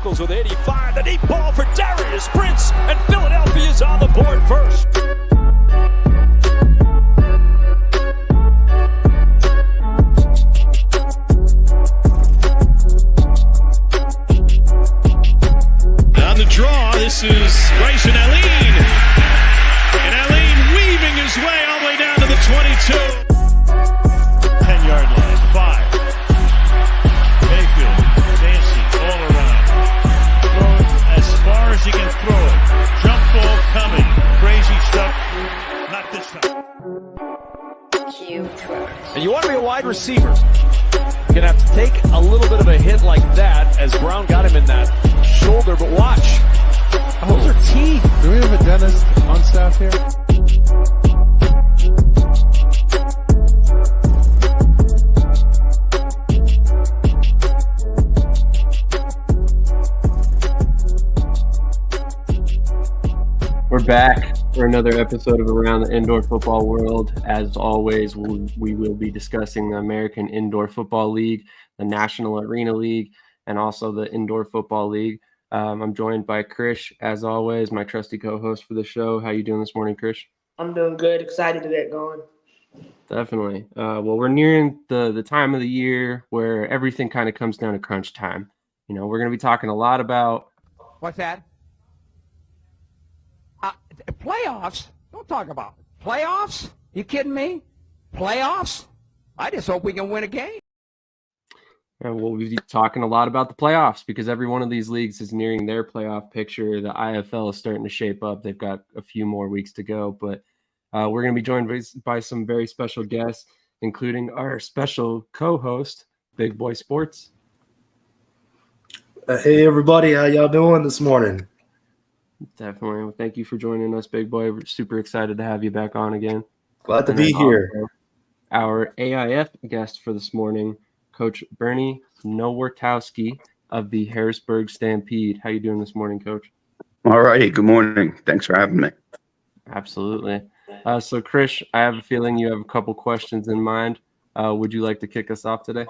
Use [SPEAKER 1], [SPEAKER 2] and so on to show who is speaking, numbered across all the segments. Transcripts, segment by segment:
[SPEAKER 1] tackles with 85. The deep ball for Darius Prince, and Philadelphia's on the board first.
[SPEAKER 2] On the draw, this is Bryson Alene. And Alene weaving his way all the way down to the 22. 10-yard line, 5. Mayfield, Dancy, all around. Throwing as far as he can throw it. Jump ball coming. Crazy stuff. Not this time.
[SPEAKER 1] And you want to be a wide receiver. You're going to have to take a little bit of a hit like that as Brown got him in that shoulder, but watch. Oh, those are teeth.
[SPEAKER 3] Do we have a dentist on staff here?
[SPEAKER 4] We're back for another episode of Around the Indoor Football World. As always, we will be discussing the American Indoor Football League, the National Arena League, and also the Indoor Football League. I'm joined by Krish, as always, my trusty co-host for the show. How you doing this morning, Krish?
[SPEAKER 5] I'm doing good. Excited to get going.
[SPEAKER 4] Definitely. Well, we're nearing the time of the year where everything kind of comes down to crunch time. You know, we're going to be talking a lot about...
[SPEAKER 6] What's that? Playoffs? Don't talk about it. Playoffs? You kidding me? Playoffs? I just hope we can win a game.
[SPEAKER 4] And we'll be talking a lot about the playoffs because every one of these leagues is nearing their playoff picture. The IFL is starting to shape up. They've got a few more weeks to go, but we're going to be joined by some very special guests, including our special co-host, Big Boy Sports.
[SPEAKER 7] Hey, everybody. How y'all doing this morning?
[SPEAKER 4] Definitely. Well, thank you for joining us, Big Boy. We're super excited to have you back on again.
[SPEAKER 7] Glad to be here.
[SPEAKER 4] Our AIF guest for this morning, Coach Bernie Nowotarski of the Harrisburg Stampede. How you doing this morning, Coach?
[SPEAKER 8] All righty. Good morning. Thanks for having me.
[SPEAKER 4] Absolutely. So, Krish, I have a feeling you have a couple questions in mind. Would you like to kick us off today?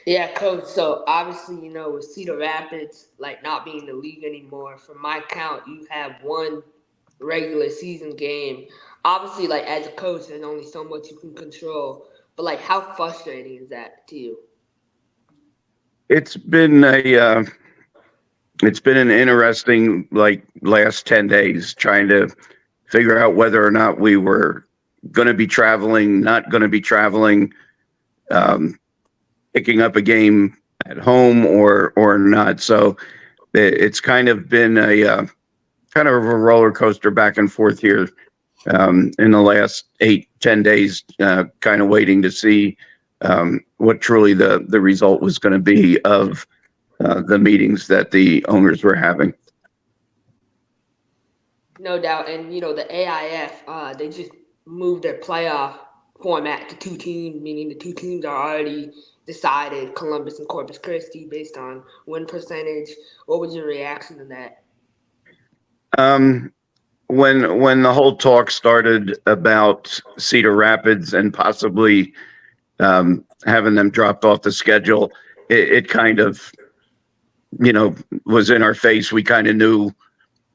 [SPEAKER 5] Yeah, Coach. So, obviously, with Cedar Rapids, not being in the league anymore, from my count, you have one regular season game. Obviously, as a coach, there's only so much you can control. But, how frustrating is that to you?
[SPEAKER 8] It's been an interesting last 10 days trying to figure out whether or not we were going to be traveling, not going to be traveling, picking up a game at home or not. So it's kind of been a roller coaster back and forth here in the last 8-10 days, kind of waiting to see what truly the result was going to be of the meetings that the owners were having.
[SPEAKER 5] No doubt. And, the AIF, they just moved their playoff format to 2 teams, meaning the 2 teams are already decided, Columbus and Corpus Christi, based on win percentage. What was your reaction to that?
[SPEAKER 8] When the whole talk started about Cedar Rapids and possibly having them dropped off the schedule, it kind of, was in our face. We kind of knew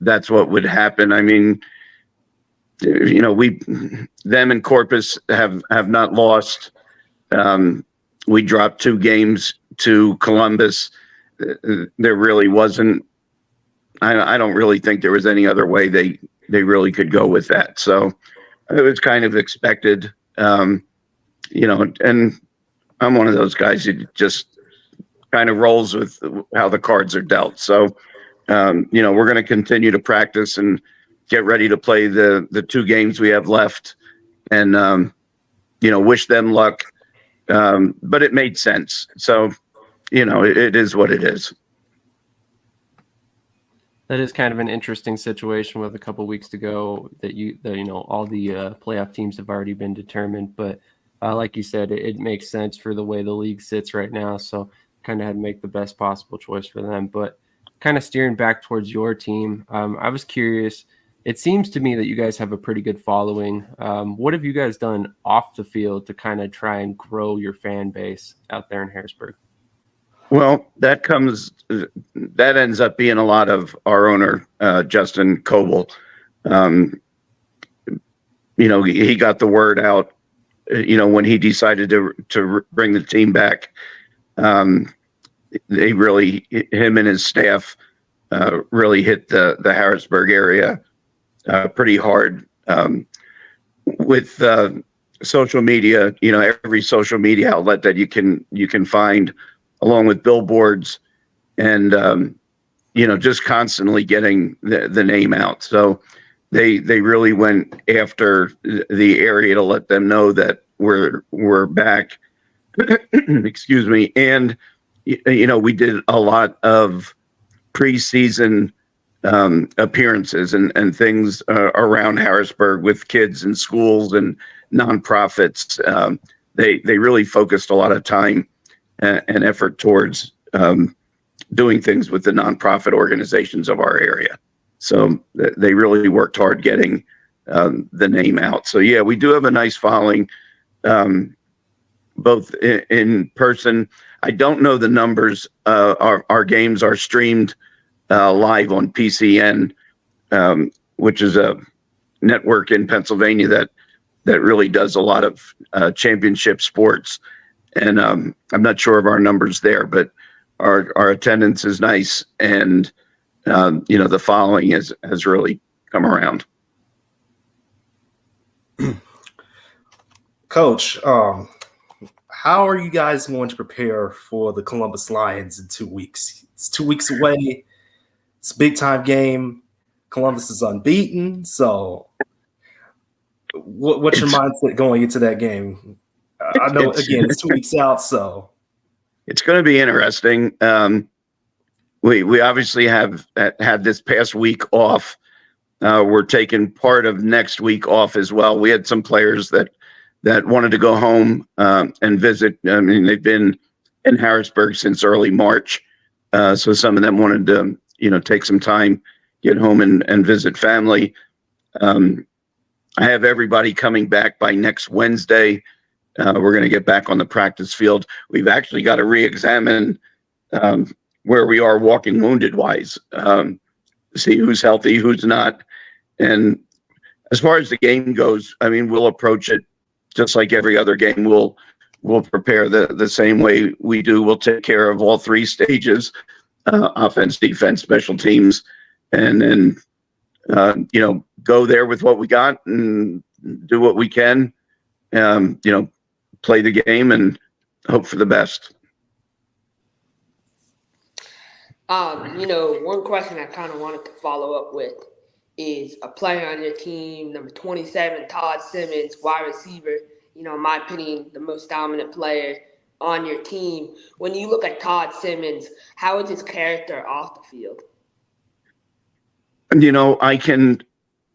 [SPEAKER 8] that's what would happen. I mean, them and Corpus have not lost. We dropped 2 games to Columbus. There really wasn't. I don't really think there was any other way they really could go with that. So it was kind of expected, and I'm one of those guys who just kind of rolls with how the cards are dealt. So, we're going to continue to practice and get ready to play the 2 games we have left and, wish them luck. But it made sense. So, it is what it is.
[SPEAKER 4] That is kind of an interesting situation with a couple weeks to go that all the playoff teams have already been determined. But like you said, it makes sense for the way the league sits right now. So kind of had to make the best possible choice for them. But kind of steering back towards your team, I was curious. It seems to me that you guys have a pretty good following. What have you guys done off the field to kind of try and grow your fan base out there in Harrisburg?
[SPEAKER 8] Well, that ends up being a lot of our owner, Justin Coble. He got the word out, when he decided to bring the team back. Him and his staff really hit the Harrisburg area pretty hard with social media. Every social media outlet that you can find, along with billboards, and just constantly getting the name out. So they really went after the area to let them know that we're back. Excuse me. And we did a lot of preseason appearances and things around Harrisburg with kids and schools and nonprofits. They really focused a lot of time and effort towards doing things with the nonprofit organizations of our area. So they really worked hard getting the name out. So yeah, we do have a nice following, both in person. I don't know the numbers. Our games are streamed live on PCN, which is a network in Pennsylvania that really does a lot of championship sports. And I'm not sure of our numbers there, but our attendance is nice, and the following has really come around.
[SPEAKER 7] Coach, how are you guys going to prepare for the Columbus Lions in 2 weeks? It's 2 weeks away. It's a big time game. Columbus is unbeaten. So what's your mindset going into that game? I know, again, it's 2 weeks out, so
[SPEAKER 8] it's going to be interesting. We obviously have had this past week off. We're taking part of next week off as well. We had some players that wanted to go home and visit. I mean, they've been in Harrisburg since early March, so some of them wanted to, take some time, get home and visit family. I have everybody coming back by next Wednesday. We're going to get back on the practice field. We've actually got to re-examine where we are walking wounded wise, see who's healthy, who's not. And as far as the game goes, I mean, we'll approach it just like every other game. We'll prepare the same way we do. We'll take care of all three stages, offense, defense, special teams, and then, go there with what we got and do what we can, play the game and hope for the best.
[SPEAKER 5] One question I kind of wanted to follow up with is a player on your team, number 27, Todd Simmons, wide receiver, in my opinion, the most dominant player on your team. When you look at Todd Simmons, how is his character off the field?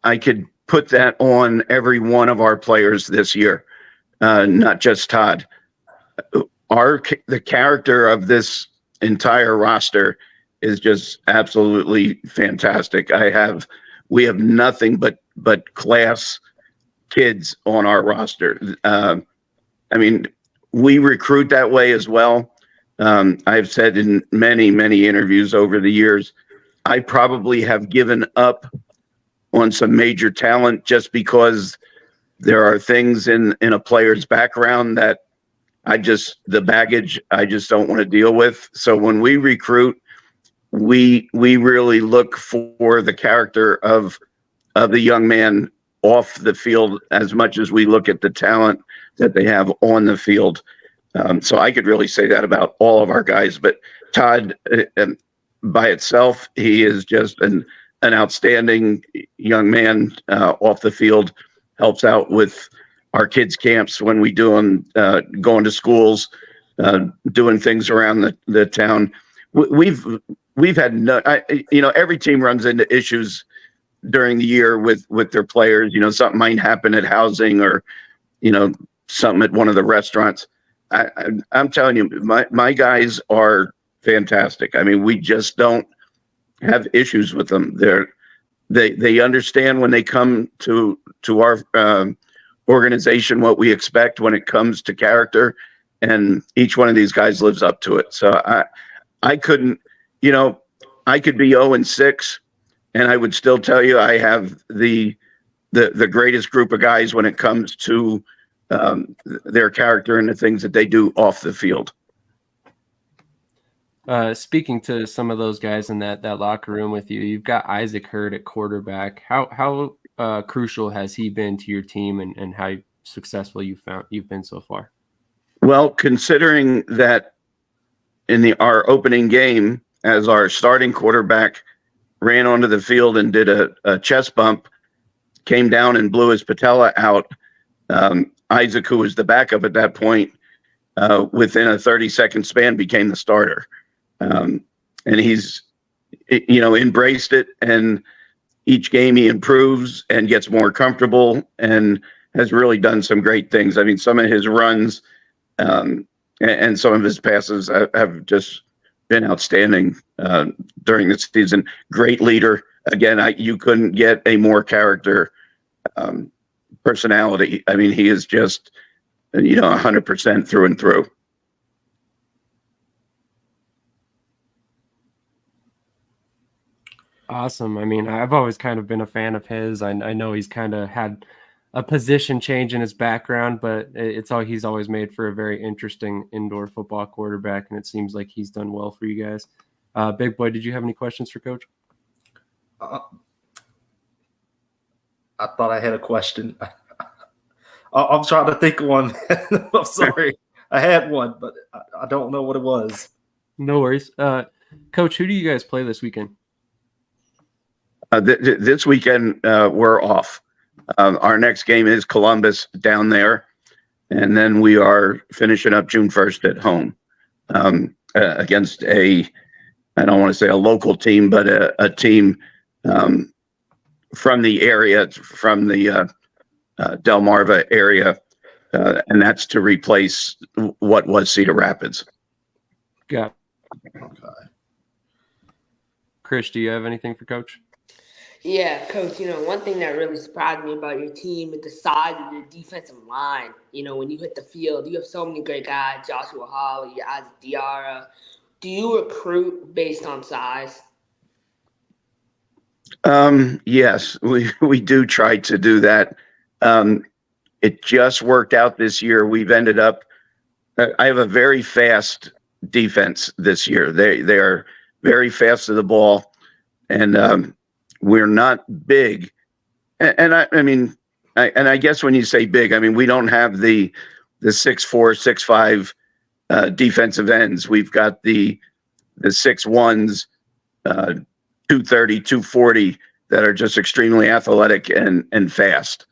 [SPEAKER 5] I could put that on every one of our players this year, not just Todd. The character of this entire roster is just absolutely fantastic. We have nothing but class kids on our roster. We recruit that way as well. I've said in many, many interviews over the years, I probably have given up on some major talent just because there are things in a player's background that the baggage I just don't want to deal with. So when we recruit, we really look for the character of the young man off the field as much as we look at the talent that they have on the field. So I could really say that about all of our guys, but Todd, by itself, he is just an outstanding young man off the field, helps out with our kids' camps when we do them, going to schools, doing things around the town. We've had every team runs into issues during the year with their players. Something might happen at housing or something at one of the restaurants. I'm telling you, my guys are fantastic. I mean, we just don't have issues with them. They understand when they come to our organization what we expect when it comes to character,
[SPEAKER 8] and each one of these guys lives up to it. So I couldn't, I could be 0-6, and I would still tell you I have the greatest group of guys when it comes to their character and the things that they do off the field.
[SPEAKER 4] Speaking to some of those guys in that locker room with you, you've got Isaac Hurd at quarterback. How crucial has he been to your team, and how successful you've been so far?
[SPEAKER 8] Well, considering that in our opening game, as our starting quarterback ran onto the field and did a chest bump, came down and blew his patella out, Isaac, who was the backup at that point, within a 30-second span became the starter. And he's, embraced it, and each game he improves and gets more comfortable and has really done some great things. I mean, some of his runs and some of his passes have just been outstanding during the season. Great leader. Again, you couldn't get a more character personality. I mean, he is just, 100% through and through.
[SPEAKER 4] Awesome. I mean, I've always kind of been a fan of his. I know he's kind of had a position change in his background, but he's always made for a very interesting indoor football quarterback, and it seems like he's done well for you guys. Big Boy, did you have any questions for Coach?
[SPEAKER 7] I thought I had a question. I'm trying to think of one. I'm sorry. I had one, but I don't know what it was.
[SPEAKER 4] No worries. Coach, who do you guys play this weekend?
[SPEAKER 8] This weekend, we're off. Our next game is Columbus down there, and then we are finishing up June 1st at home against I don't want to say a local team, but a team from the area, from the Delmarva area, and that's to replace what was Cedar Rapids.
[SPEAKER 4] Got it.
[SPEAKER 7] Okay.
[SPEAKER 4] Krish, do you have anything for Coach?
[SPEAKER 5] Yeah, Coach, one thing that really surprised me about your team is the size of your defensive line. When you hit the field, you have so many great guys, Joshua Hawley, Isaac Diarra. Do you recruit based on size?
[SPEAKER 8] Yes, we do try to do that. It just worked out this year. We've ended up, I have a very fast defense this year. They are very fast to the ball, and we're not big. And I guess when you say big, I mean, we don't have the 6'4", 6'5" defensive ends. We've got the 6'1s, 230, 240 that are just extremely athletic and fast.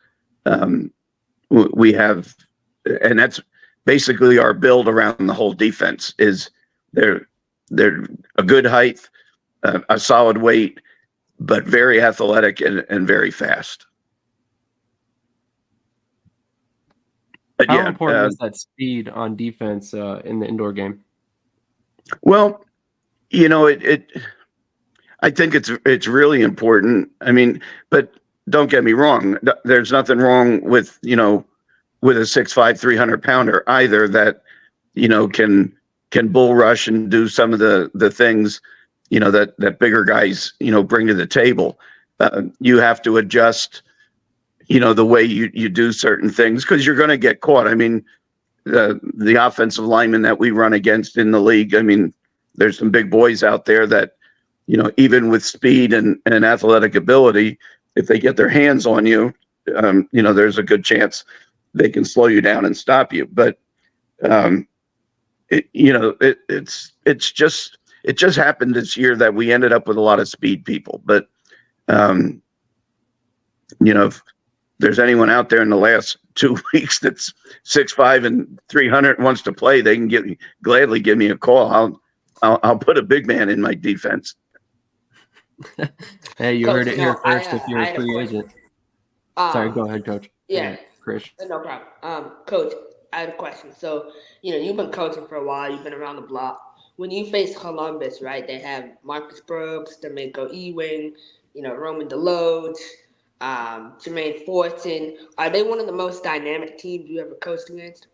[SPEAKER 8] We have, and that's basically our build around the whole defense. Is they're a good height, a solid weight, but very athletic and very fast. But
[SPEAKER 4] How important is that speed on defense in the indoor game?
[SPEAKER 8] Well, I think it's really important. I mean, but don't get me wrong. There's nothing wrong with a 6'5", 300-pounder either that can bull rush and do some of the things that bigger guys bring to the table. You have to adjust the way you do certain things, because you're going to get caught. I mean, the offensive linemen that we run against in the league, I mean, there's some big boys out there that even with speed and athletic ability, if they get their hands on you, there's a good chance they can slow you down and stop you. But it just happened this year that we ended up with a lot of speed people. But if there's anyone out there in the last 2 weeks that's 6'5" and 300 and wants to play, they can gladly give me a call. I'll put a big man in my defense.
[SPEAKER 4] Hey, you
[SPEAKER 5] Coach,
[SPEAKER 4] heard it here first. If you're a free agent, sorry, go ahead, Coach.
[SPEAKER 5] Yeah,
[SPEAKER 4] Krish.
[SPEAKER 5] no problem. Coach, I had a question. So, you've been coaching for a while. You've been around the block. When you face Columbus, right? They have Marcus Brooks, D'Amico Ewing, Roman Deloge, Jermaine Fortin. Are they one of the most dynamic teams you ever coached against?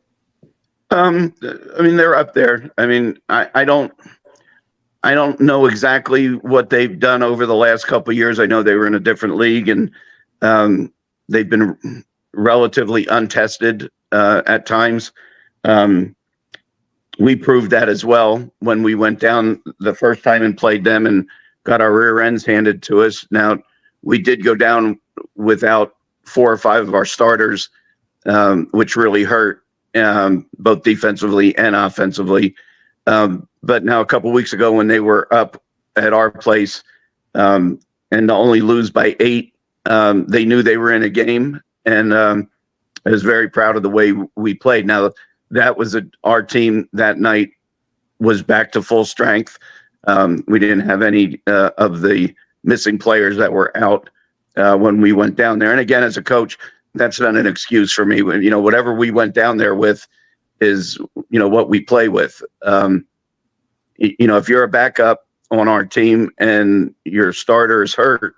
[SPEAKER 8] I mean, they're up there. I mean, I don't know exactly what they've done over the last couple of years. I know they were in a different league, and they've been relatively untested at times. We proved that as well when we went down the first time and played them and got our rear ends handed to us. Now, we did go down without 4 or 5 of our starters, which really hurt, both defensively and offensively. But now a couple of weeks ago when they were up at our place and to only lose by 8, they knew they were in a game, and I was very proud of the way we played. Now, that was our team that night was back to full strength. We didn't have any of the missing players that were out when we went down there. And again, as a coach, that's not an excuse for me. Whatever we went down there with is, what we play with. If you're a backup on our team and your starter is hurt,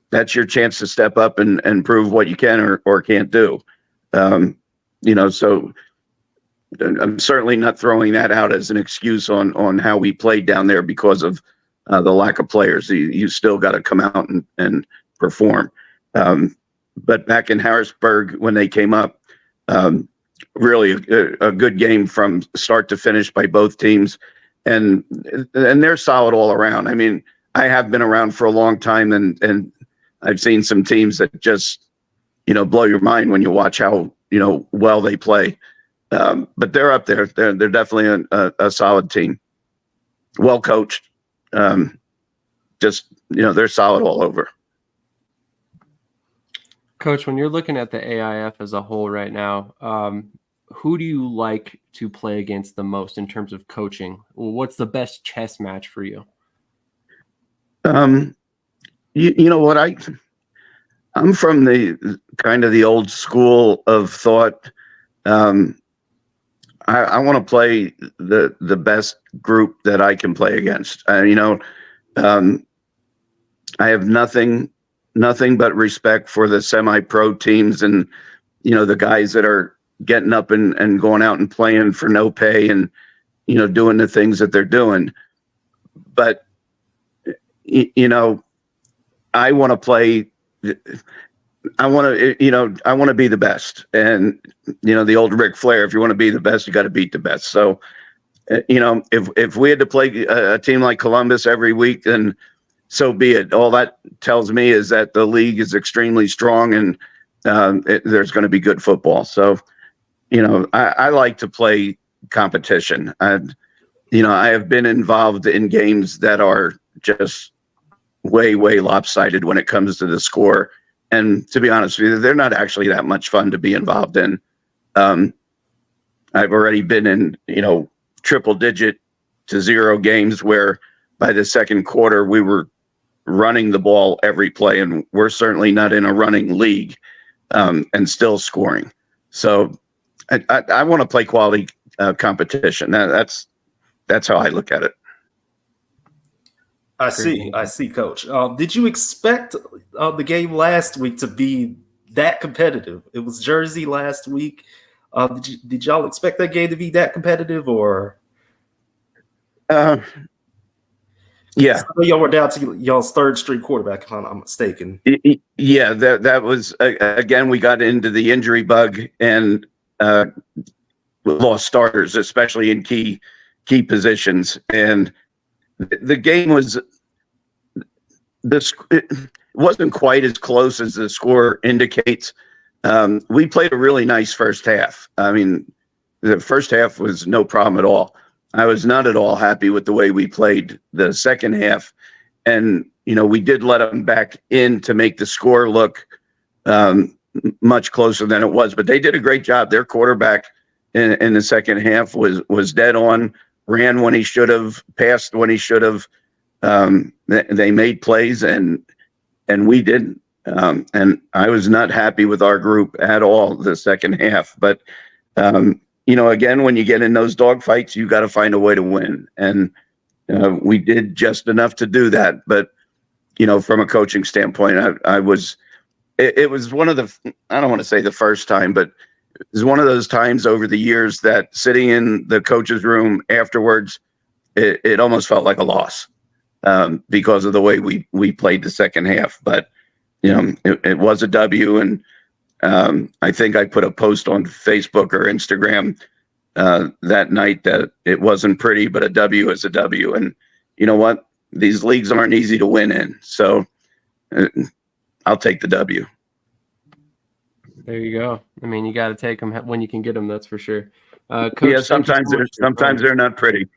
[SPEAKER 8] that's your chance to step up and prove what you can or can't do. So I'm certainly not throwing that out as an excuse on how we played down there because of the lack of players. You still got to come out and perform. But back in Harrisburg, when they came up, really a good game from start to finish by both teams. And they're solid all around. I mean, I have been around for a long time, and I've seen some teams that just, blow your mind when you watch how, well they play. But they're up there. They're definitely a solid team. Well coached. They're solid all over.
[SPEAKER 4] Coach, when you're looking at the AIF as a whole right now, who do you like to play against the most in terms of coaching? What's the best chess match for you?
[SPEAKER 8] You know what? I'm from the kind of the old school of thought. I want to play the best group that I can play against. I have nothing but respect for the semi-pro teams and, the guys that are getting up and going out and playing for no pay and, doing the things that they're doing. But, I want to play. I want to be the best. And, the old Ric Flair, if you want to be the best, you got to beat the best. So, if we had to play a team like Columbus every week, then so be it. All that tells me is that the league is extremely strong and there's going to be good football. So, I like to play competition. I have been involved in games that are just way, way lopsided when it comes to the score. And to be honest with you, they're not actually that much fun to be involved in. I've already been in, triple digit to 0 games where by the second quarter we were running the ball every play, and we're certainly not in a running league and still scoring. So I want to play quality competition. That's how I look at it.
[SPEAKER 7] I see, Coach. Did you expect the game last week to be that competitive? It was Jersey last week. Did y'all expect that game to be that competitive, or?
[SPEAKER 8] Yeah.
[SPEAKER 7] Y'all were down to y'all's third string quarterback, if I'm not mistaken.
[SPEAKER 8] Yeah, that was again. We got into the injury bug and lost starters, especially in key positions, and the game was it wasn't quite as close as the score indicates. We played a really nice first half. I mean, the first half was no problem at all. I was not at all happy with the way we played the second half. And, we did let them back in to make the score look much closer than it was. But they did a great job. Their quarterback in the second half was dead on, ran when he should have, passed when he should have. They made plays and we didn't. And I was not happy with our group at all the second half. But, again, when you get in those dogfights, you got to find a way to win. And we did just enough to do that. But, from a coaching standpoint, it was one of the, I don't want to say the first time, but is one of those times over the years that sitting in the coach's room afterwards, it almost felt like a loss because of the way we played the second half. But, it was a W. And I think I put a post on Facebook or Instagram that night that it wasn't pretty, but a W is a W. And you know what? These leagues aren't easy to win in. So I'll take the W.
[SPEAKER 4] There you go. I mean, you got to take them when you can get them. That's for sure. Coach,
[SPEAKER 8] Yeah, sometimes they're not pretty.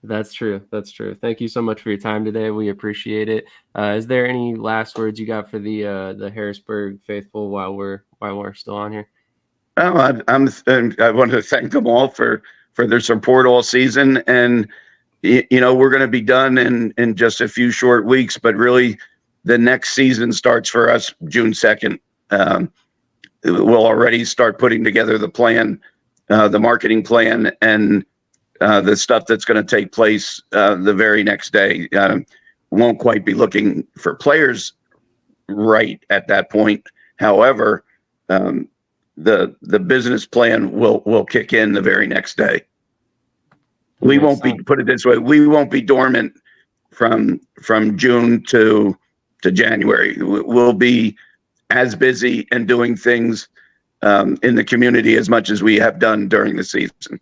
[SPEAKER 4] That's true. That's true. Thank you so much for your time today. We appreciate it. Is there any last words you got for the Harrisburg faithful while we're still on here?
[SPEAKER 8] Oh, I want to thank them all for their support all season, and we're going to be done in just a few short weeks, but really the next season starts for us June 2nd. We'll already start putting together the plan, the marketing plan, and the stuff that's going to take place the very next day. Won't quite be looking for players right at that point. However, the business plan will kick in the very next day. We won't be, put it this way, we won't be dormant from June to January. We'll be as busy and doing things in the community as much as we have done during the season.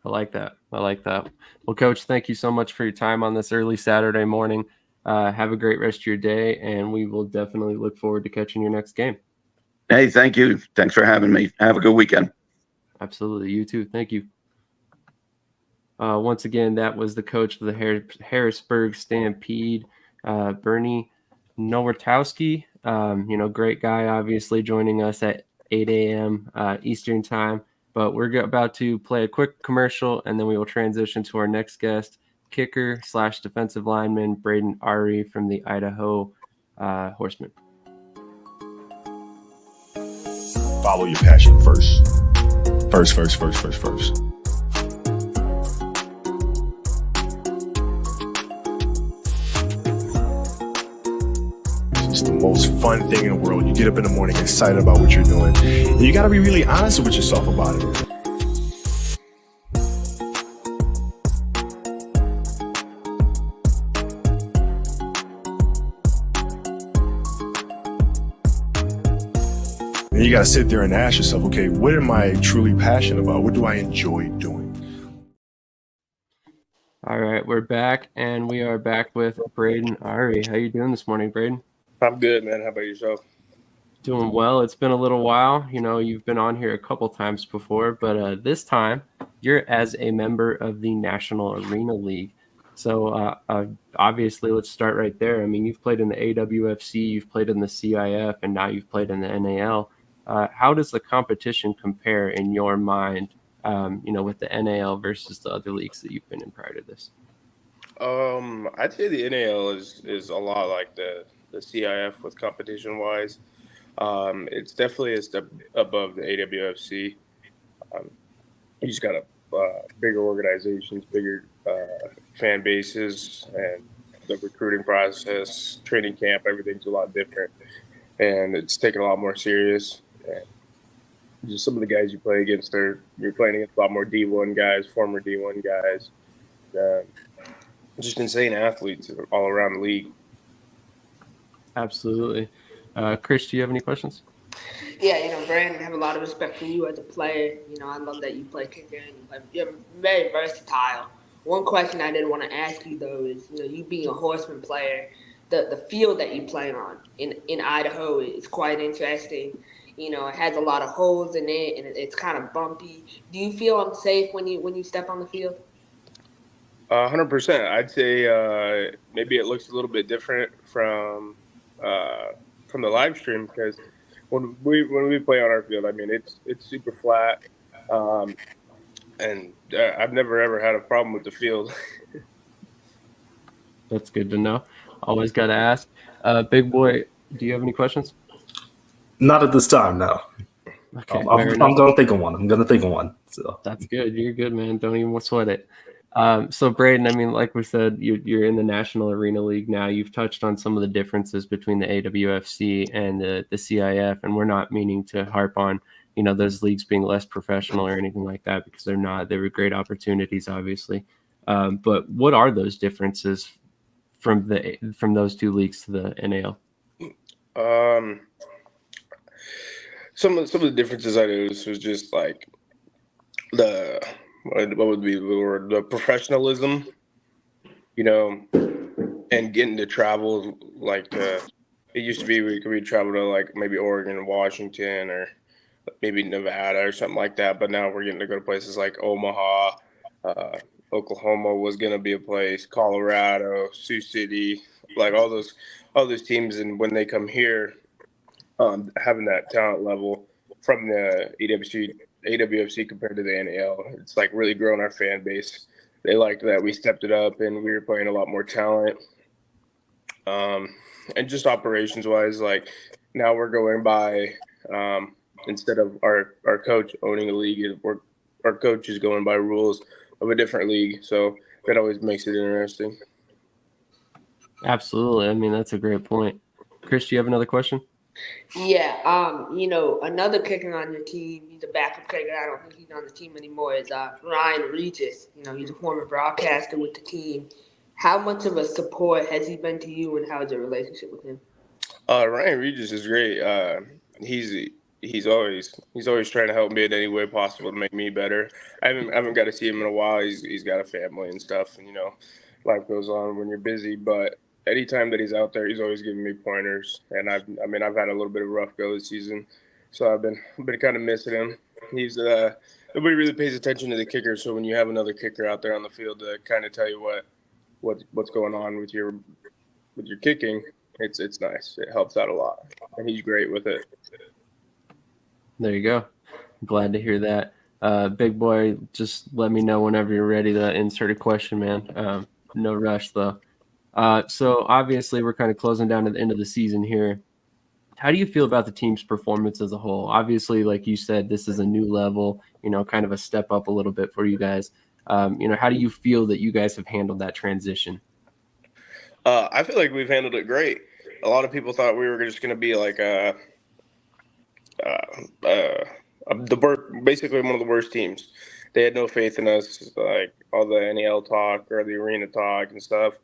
[SPEAKER 4] I like that. Well, Coach, thank you so much for your time on this early Saturday morning. Have a great rest of your day, and we will definitely look forward to catching your next game.
[SPEAKER 8] Hey, thank you. Thanks for having me. Have a good weekend.
[SPEAKER 4] Absolutely. You too. Thank you. Once again, that was the coach of the Harrisburg Stampede, Bernie Nowotarski. Great guy, obviously, joining us at 8 a.m. Eastern time. But we're about to play a quick commercial, and then we will transition to our next guest, kicker/defensive lineman Brayden Ari from the Idaho Horsemen.
[SPEAKER 9] Follow your passion first. First. It's the most fun thing in the world. You get up in the morning excited about what you're doing. And you got to be really honest with yourself about it. And you got to sit there and ask yourself, okay, what am I truly passionate about? What do I enjoy doing?
[SPEAKER 4] All right, we're back, and we are back with Brayden Ari. How you doing this morning, Brayden?
[SPEAKER 10] I'm good, man. How about yourself?
[SPEAKER 4] Doing well. It's been a little while. You've been on here a couple times before, but this time you're as a member of the National Arena League. So obviously, let's start right there. I mean, you've played in the AWFC, you've played in the CIF, and now you've played in the NAL. How does the competition compare in your mind, with the NAL versus the other leagues that you've been in prior to this?
[SPEAKER 10] I'd say the NAL is a lot like the CIF with competition-wise. It's definitely a step above the AWFC. You just got bigger organizations, bigger fan bases, and the recruiting process, training camp, everything's a lot different. And it's taken a lot more serious. And just some of the guys you play against, you're playing against a lot more D1 guys, former D1 guys. Just insane athletes all around the league. Absolutely.
[SPEAKER 4] Krish, do you have any questions?
[SPEAKER 5] Yeah, Brandon, I have a lot of respect for you as a player. I love that you play kicker and you're very versatile. One question I did want to ask you, though, is, you being a Horseman player, the field that you play on in Idaho is quite interesting. It has a lot of holes in it, and it's kind of bumpy. Do you feel unsafe when you step on the field?
[SPEAKER 10] 100%. I'd say maybe it looks a little bit different from the live stream, because when we play on our field, I mean it's super flat, and I've never ever had a problem with the field.
[SPEAKER 4] That's good to know. Always got to ask. Big boy, do you have any questions?
[SPEAKER 7] Not at this time, no.
[SPEAKER 4] Okay,
[SPEAKER 7] I'm going to think of one. So
[SPEAKER 4] that's good. You're good, man. Don't even sweat it. So Brayden, I mean, like we said, you're in the National Arena League now. You've touched on some of the differences between the AWFC and the CIF, and we're not meaning to harp on, those leagues being less professional or anything like that, because they're not. They were great opportunities, obviously. But what are those differences from those two leagues to the NAL?
[SPEAKER 10] Some of the differences I noticed was just like what would be the word? The professionalism, and getting to travel. Like it used to be, we travel to like maybe Oregon, Washington, or maybe Nevada or something like that. But now we're getting to go to places like Omaha, Oklahoma was going to be a place, Colorado, Sioux City, like all those teams. And when they come here, having that talent level from the AWFC compared to the NAL, it's like really grown our fan base. They liked that we stepped it up and we were playing a lot more talent. And just operations wise, like now we're going by, instead of our coach owning a league, our coach is going by rules of a different league. So that always makes it interesting.
[SPEAKER 4] Absolutely. I mean, that's a great point. Krish, do you have another question?
[SPEAKER 5] Yeah, another kicker on your team, he's a backup kicker. I don't think he's on the team anymore. Is Ryan Regis. He's a former broadcaster with the team. How much of a support has he been to you, and how's your relationship with him?
[SPEAKER 10] Ryan Regis is great. He's always trying to help me in any way possible to make me better. I haven't got to see him in a while. He's got a family and stuff, and life goes on when you're busy. But anytime that he's out there, he's always giving me pointers. And I've had a little bit of a rough go this season, so I've been kind of missing him. He's nobody really pays attention to the kicker, so when you have another kicker out there on the field to kind of tell you what's going on with your kicking, it's nice. It helps out a lot, and he's great with it.
[SPEAKER 4] There you go. Glad to hear that. Big boy, just let me know whenever you're ready to insert a question, man. No rush, though. So obviously we're kind of closing down to the end of the season here. How do you feel about the team's performance as a whole? Obviously, like you said, this is a new level, kind of a step up a little bit for you guys. How do you feel that you guys have handled that transition?
[SPEAKER 10] I feel like we've handled it great. A lot of people thought we were just going to be like basically one of the worst teams. They had no faith in us, like all the NEL talk or the arena talk and stuff.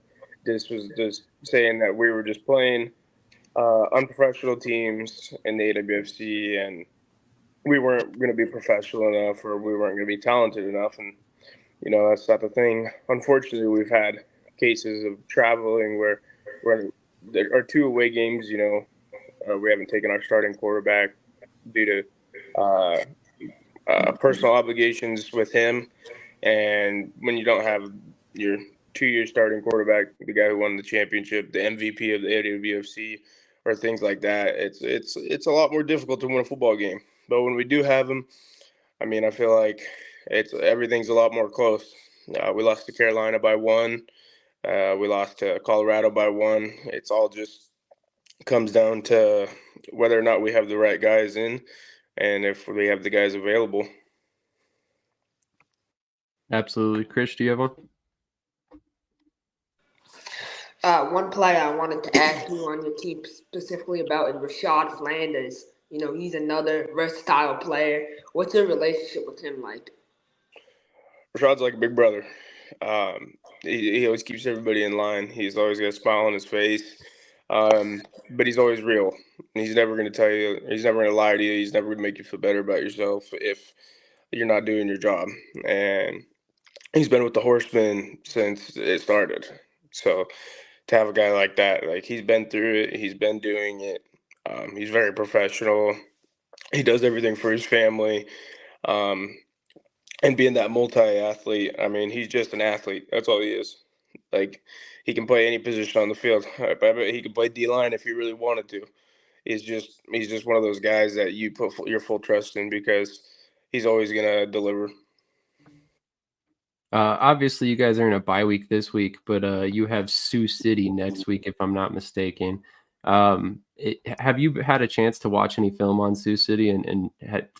[SPEAKER 10] This was just saying that we were just playing unprofessional teams in the AWFC, and we weren't going to be professional enough, or we weren't going to be talented enough. And that's not the thing. Unfortunately, we've had cases of traveling where there are 2 away games. We haven't taken our starting quarterback due to personal obligations with him. And when you don't have your 2-year starting quarterback, the guy who won the championship, the MVP of the AWFC, or things like that, it's a lot more difficult to win a football game. But when we do have him, I feel like everything's a lot more close. We lost to Carolina by 1. We lost to Colorado by 1. It's all just comes down to whether or not we have the right guys in, and if we have the guys available.
[SPEAKER 4] Absolutely. Krish, do you have one?
[SPEAKER 5] One player I wanted to ask you on your team specifically about is Rashad Flanders. He's another versatile player. What's your relationship with him like?
[SPEAKER 10] Rashad's like a big brother. He always keeps everybody in line. He's always got a smile on his face. But he's always real. He's never going to tell you, he's never going to lie to you. He's never going to make you feel better about yourself if you're not doing your job. And he's been with the Horsemen since it started. So to have a guy like that, like he's been through it, he's been doing it. He's very professional. He does everything for his family. And being that multi-athlete, he's just an athlete. That's all he is. Like, he can play any position on the field. I bet he could play D-line if he really wanted to. He's just one of those guys that you put your full trust in because he's always going to deliver.
[SPEAKER 4] Obviously, you guys are in a bye week this week, but you have Sioux City next week, if I'm not mistaken. Have you had a chance to watch any film on Sioux City and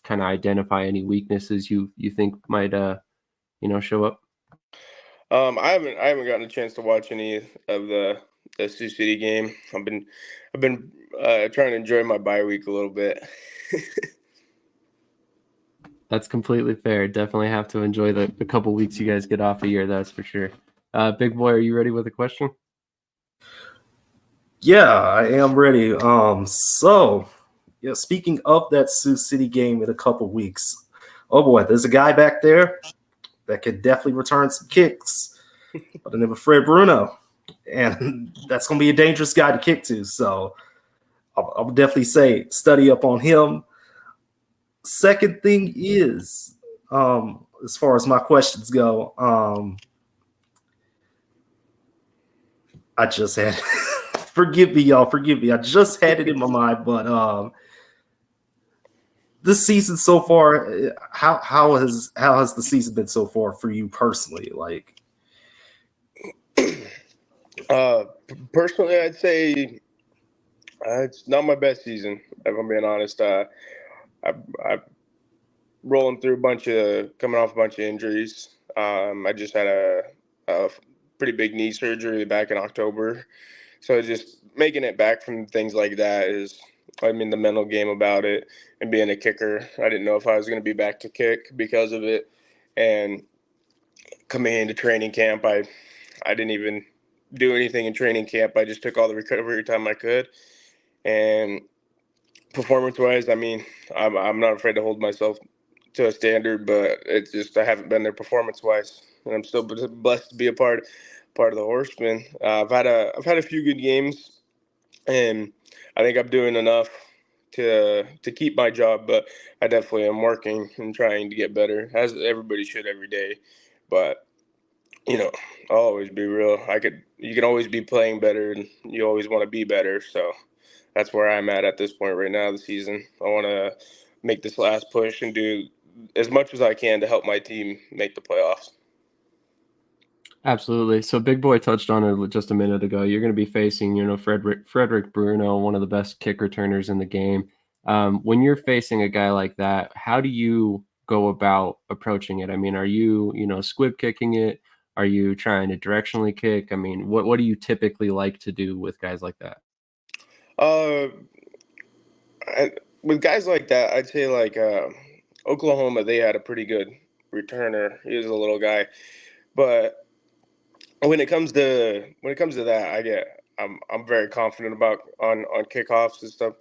[SPEAKER 4] kind of identify any weaknesses you think might show up?
[SPEAKER 10] I haven't gotten a chance to watch any of the Sioux City game. I've been trying to enjoy my bye week a little bit.
[SPEAKER 4] That's completely fair. Definitely have to enjoy the couple weeks you guys get off a year, that's for sure. Big boy, are you ready with a question?
[SPEAKER 7] Yeah, I am ready. So yeah, speaking of that Sioux City game in a couple weeks, oh boy, there's a guy back there that could definitely return some kicks by the name of Fred Bruno, and that's going to be a dangerous guy to kick to. So I'll definitely say study up on him. Second thing is, as far as my questions go, I just had forgive me, y'all, forgive me. I just had it in my mind, but this season so far, how has the season been so far for you personally? Like,
[SPEAKER 10] Personally, I'd say it's not my best season, if I'm being honest. I'm rolling through coming off a bunch of injuries. I just had a pretty big knee surgery back in October. So just making it back from things like that the mental game about it and being a kicker. I didn't know if I was going to be back to kick because of it. And coming into training camp, I didn't even do anything in training camp. I just took all the recovery time I could. And performance-wise, I'm not afraid to hold myself to a standard, but it's just I haven't been there performance-wise, and I'm still blessed to be a part of the Horsemen. I've had a few good games, and I think I'm doing enough to keep my job. But I definitely am working and trying to get better, as everybody should every day. But I'll always be real. You can always be playing better, and you always want to be better. So that's where I'm at this point right now of the season. I want to make this last push and do as much as I can to help my team make the playoffs.
[SPEAKER 4] Absolutely. So Big Boy touched on it just a minute ago. You're going to be facing, Frederick Bruno, one of the best kick returners in the game. When you're facing a guy like that, how do you go about approaching it? I mean, are you, squib kicking it? Are you trying to directionally kick? I mean, what do you typically like to do with guys like that?
[SPEAKER 10] With guys like that, I'd say Oklahoma, they had a pretty good returner. He was a little guy, but when it comes to that, I'm very confident about on kickoffs and stuff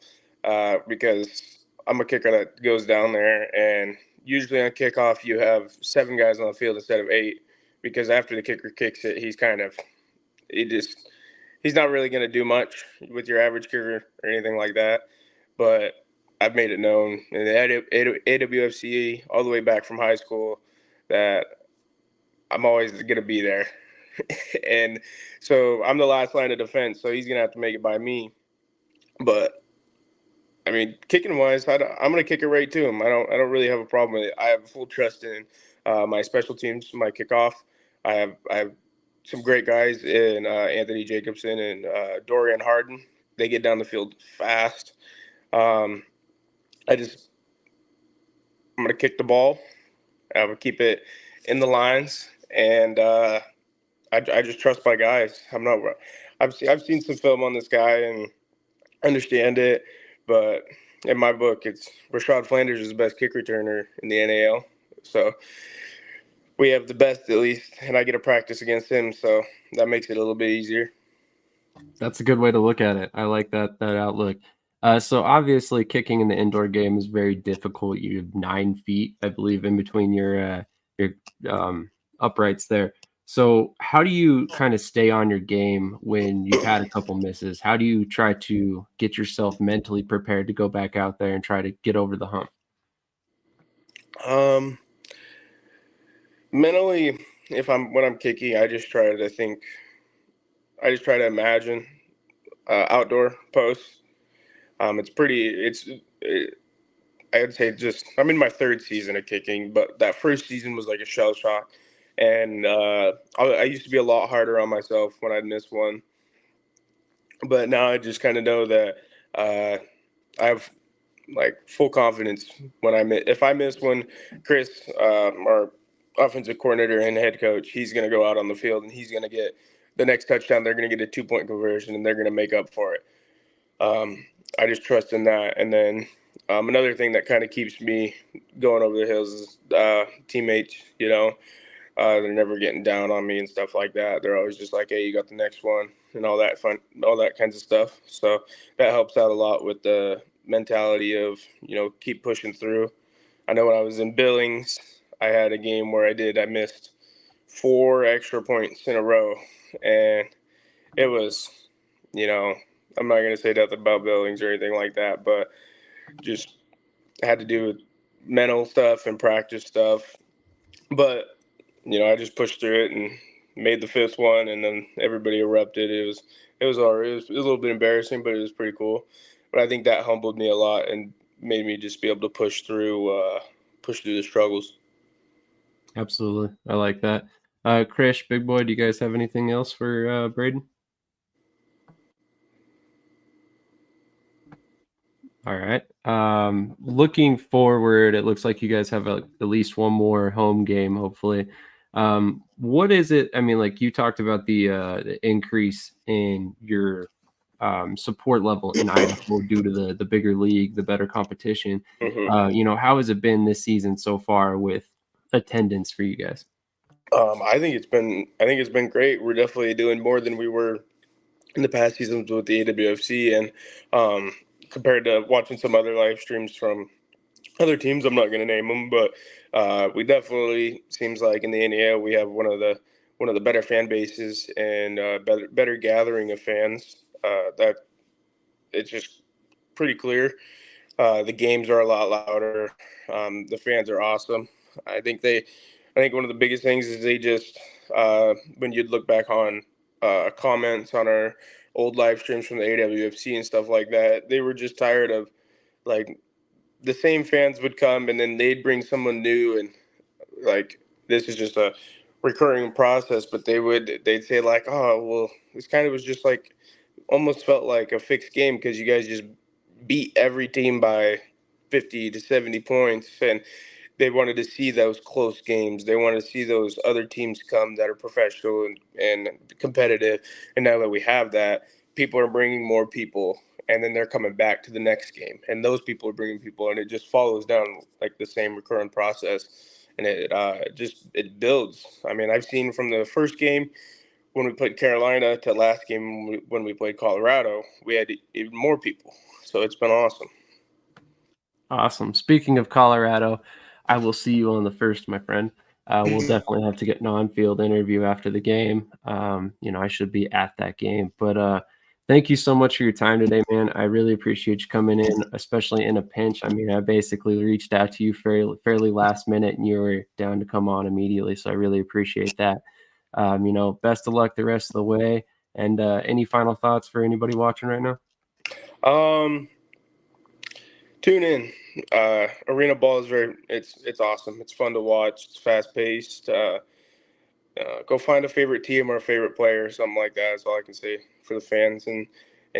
[SPEAKER 10] because I'm a kicker that goes down there, and usually on kickoff you have 7 guys on the field instead of 8, because after the kicker kicks it, he's not really going to do much with your average kicker or anything like that. But I've made it known in the AWFC all the way back from high school that I'm always going to be there. And so I'm the last line of defense, so he's going to have to make it by me. But I mean, kicking wise, I'm going to kick it right to him. I don't really have a problem with it. I have full trust in my special teams, my kickoff. I have some great guys in Anthony Jacobson and Dorian Harden. They get down the field fast. I'm going to kick the ball. I will keep it in the lines, and I just trust my guys. I've seen some film on this guy and understand it, but in my book, it's Rashad Flanders is the best kick returner in the NAL. So we have the best at least, and I get to practice against him, so that makes it a little bit easier.
[SPEAKER 4] That's a good way to look at it. I like that outlook. So obviously, kicking in the indoor game is very difficult. You have 9 feet, I believe, in between your uprights there. So how do you kind of stay on your game when you've had a couple misses? How do you try to get yourself mentally prepared to go back out there and try to get over the hump?
[SPEAKER 10] Mentally, when I'm kicking, I just try to imagine outdoor posts. I would say I'm in my 3rd season of kicking, but that first season was like a shell shock. And I used to be a lot harder on myself when I'd miss one. But now I just kind of know that I have like full confidence when if I miss one, Chris or offensive coordinator and head coach, he's going to go out on the field and he's going to get the next touchdown. They're going to get a 2-point conversion and they're going to make up for it. I just trust in that. And then another thing that kind of keeps me going over the hills is teammates, you know. They're never getting down on me and stuff like that. They're always just like, hey, you got the next one and all that kinds of stuff. So that helps out a lot with the mentality of, you know, keep pushing through. I know when I was in Billings, I had a game where I missed 4 extra points in a row. And it was, you know, I'm not going to say nothing about Billings or anything like that, but just had to do with mental stuff and practice stuff. But, you know, I just pushed through it and made the 5th one, and then everybody erupted. It was a little bit embarrassing, but it was pretty cool. But I think that humbled me a lot and made me just be able to push through the struggles.
[SPEAKER 4] Absolutely. I like that. Krish, Big Boy, do you guys have anything else for Brayden? All right. Looking forward, it looks like you guys have at least one more home game, hopefully. What is it? I mean, like you talked about the increase in your support level in Idaho due to the bigger league, the better competition.
[SPEAKER 10] Mm-hmm.
[SPEAKER 4] You know, how has it been this season so far with attendance for you guys?
[SPEAKER 10] I think it's been great. We're definitely doing more than we were in the past seasons with the AWFC, and compared to watching some other live streams from other teams, I'm not going to name them, but we definitely seems like in the NAL we have one of the better fan bases and better gathering of fans. That it's just pretty clear. The games are a lot louder. The fans are awesome. I think one of the biggest things is they just when you'd look back on comments on our old live streams from the AWFC and stuff like that, they were just tired of like the same fans would come and then they'd bring someone new, and like this is just a recurring process, but they'd say like, oh well, this kind of was just like almost felt like a fixed game because you guys just beat every team by 50 to 70 points, and they wanted to see those close games. They wanted to see those other teams come that are professional and competitive. And now that we have that, people are bringing more people, and then they're coming back to the next game. And those people are bringing people, and it just follows down like the same recurrent process. And it builds. I mean, I've seen from the first game when we played Carolina to last game when we played Colorado, we had even more people. So it's been awesome.
[SPEAKER 4] Awesome. Speaking of Colorado, I will see you on the 1st, my friend. We'll definitely have to get an on-field interview after the game. You know, I should be at that game. But thank you so much for your time today, man. I really appreciate you coming in, especially in a pinch. I mean, I basically reached out to you fairly last minute, and you were down to come on immediately. So I really appreciate that. You know, best of luck the rest of the way. And any final thoughts for anybody watching right now?
[SPEAKER 10] Tune in. Arena ball is it's awesome. It's fun to watch. It's fast paced. Go find a favorite team or a favorite player, something like that. That's all I can say for the fans, and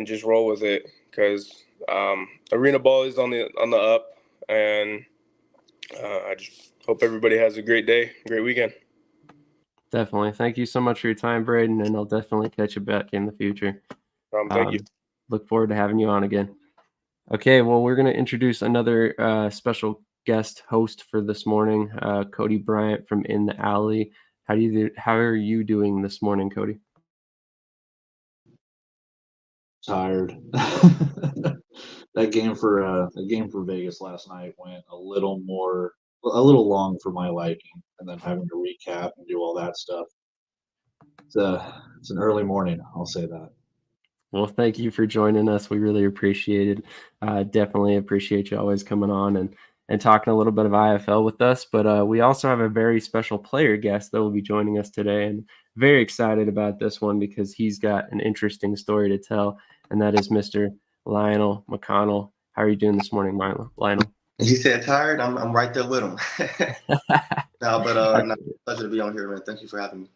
[SPEAKER 10] just roll with it because arena ball is on the up, and I just hope everybody has a great day, great weekend.
[SPEAKER 4] Definitely. Thank you so much for your time, Brayden, and I'll definitely catch you back in the future.
[SPEAKER 10] Thank you.
[SPEAKER 4] Look forward to having you on again. Okay, well, we're going to introduce another special guest host for this morning, Cody Bryant from In the Alley. How are you doing this morning, Cody?
[SPEAKER 11] Tired. That game for Vegas last night went a little long for my liking, and then having to recap and do all that stuff. It's an early morning, I'll say that.
[SPEAKER 4] Well, thank you for joining us. We really appreciate it. Definitely appreciate you always coming on and talking a little bit of IFL with us. But we also have a very special player guest that will be joining us today, and very excited about this one because he's got an interesting story to tell, and that is Mr. Lionel McConnell. How are you doing this morning, Lionel?
[SPEAKER 12] He said tired. I'm right there with him. Pleasure to be on here, man. Thank you for having me.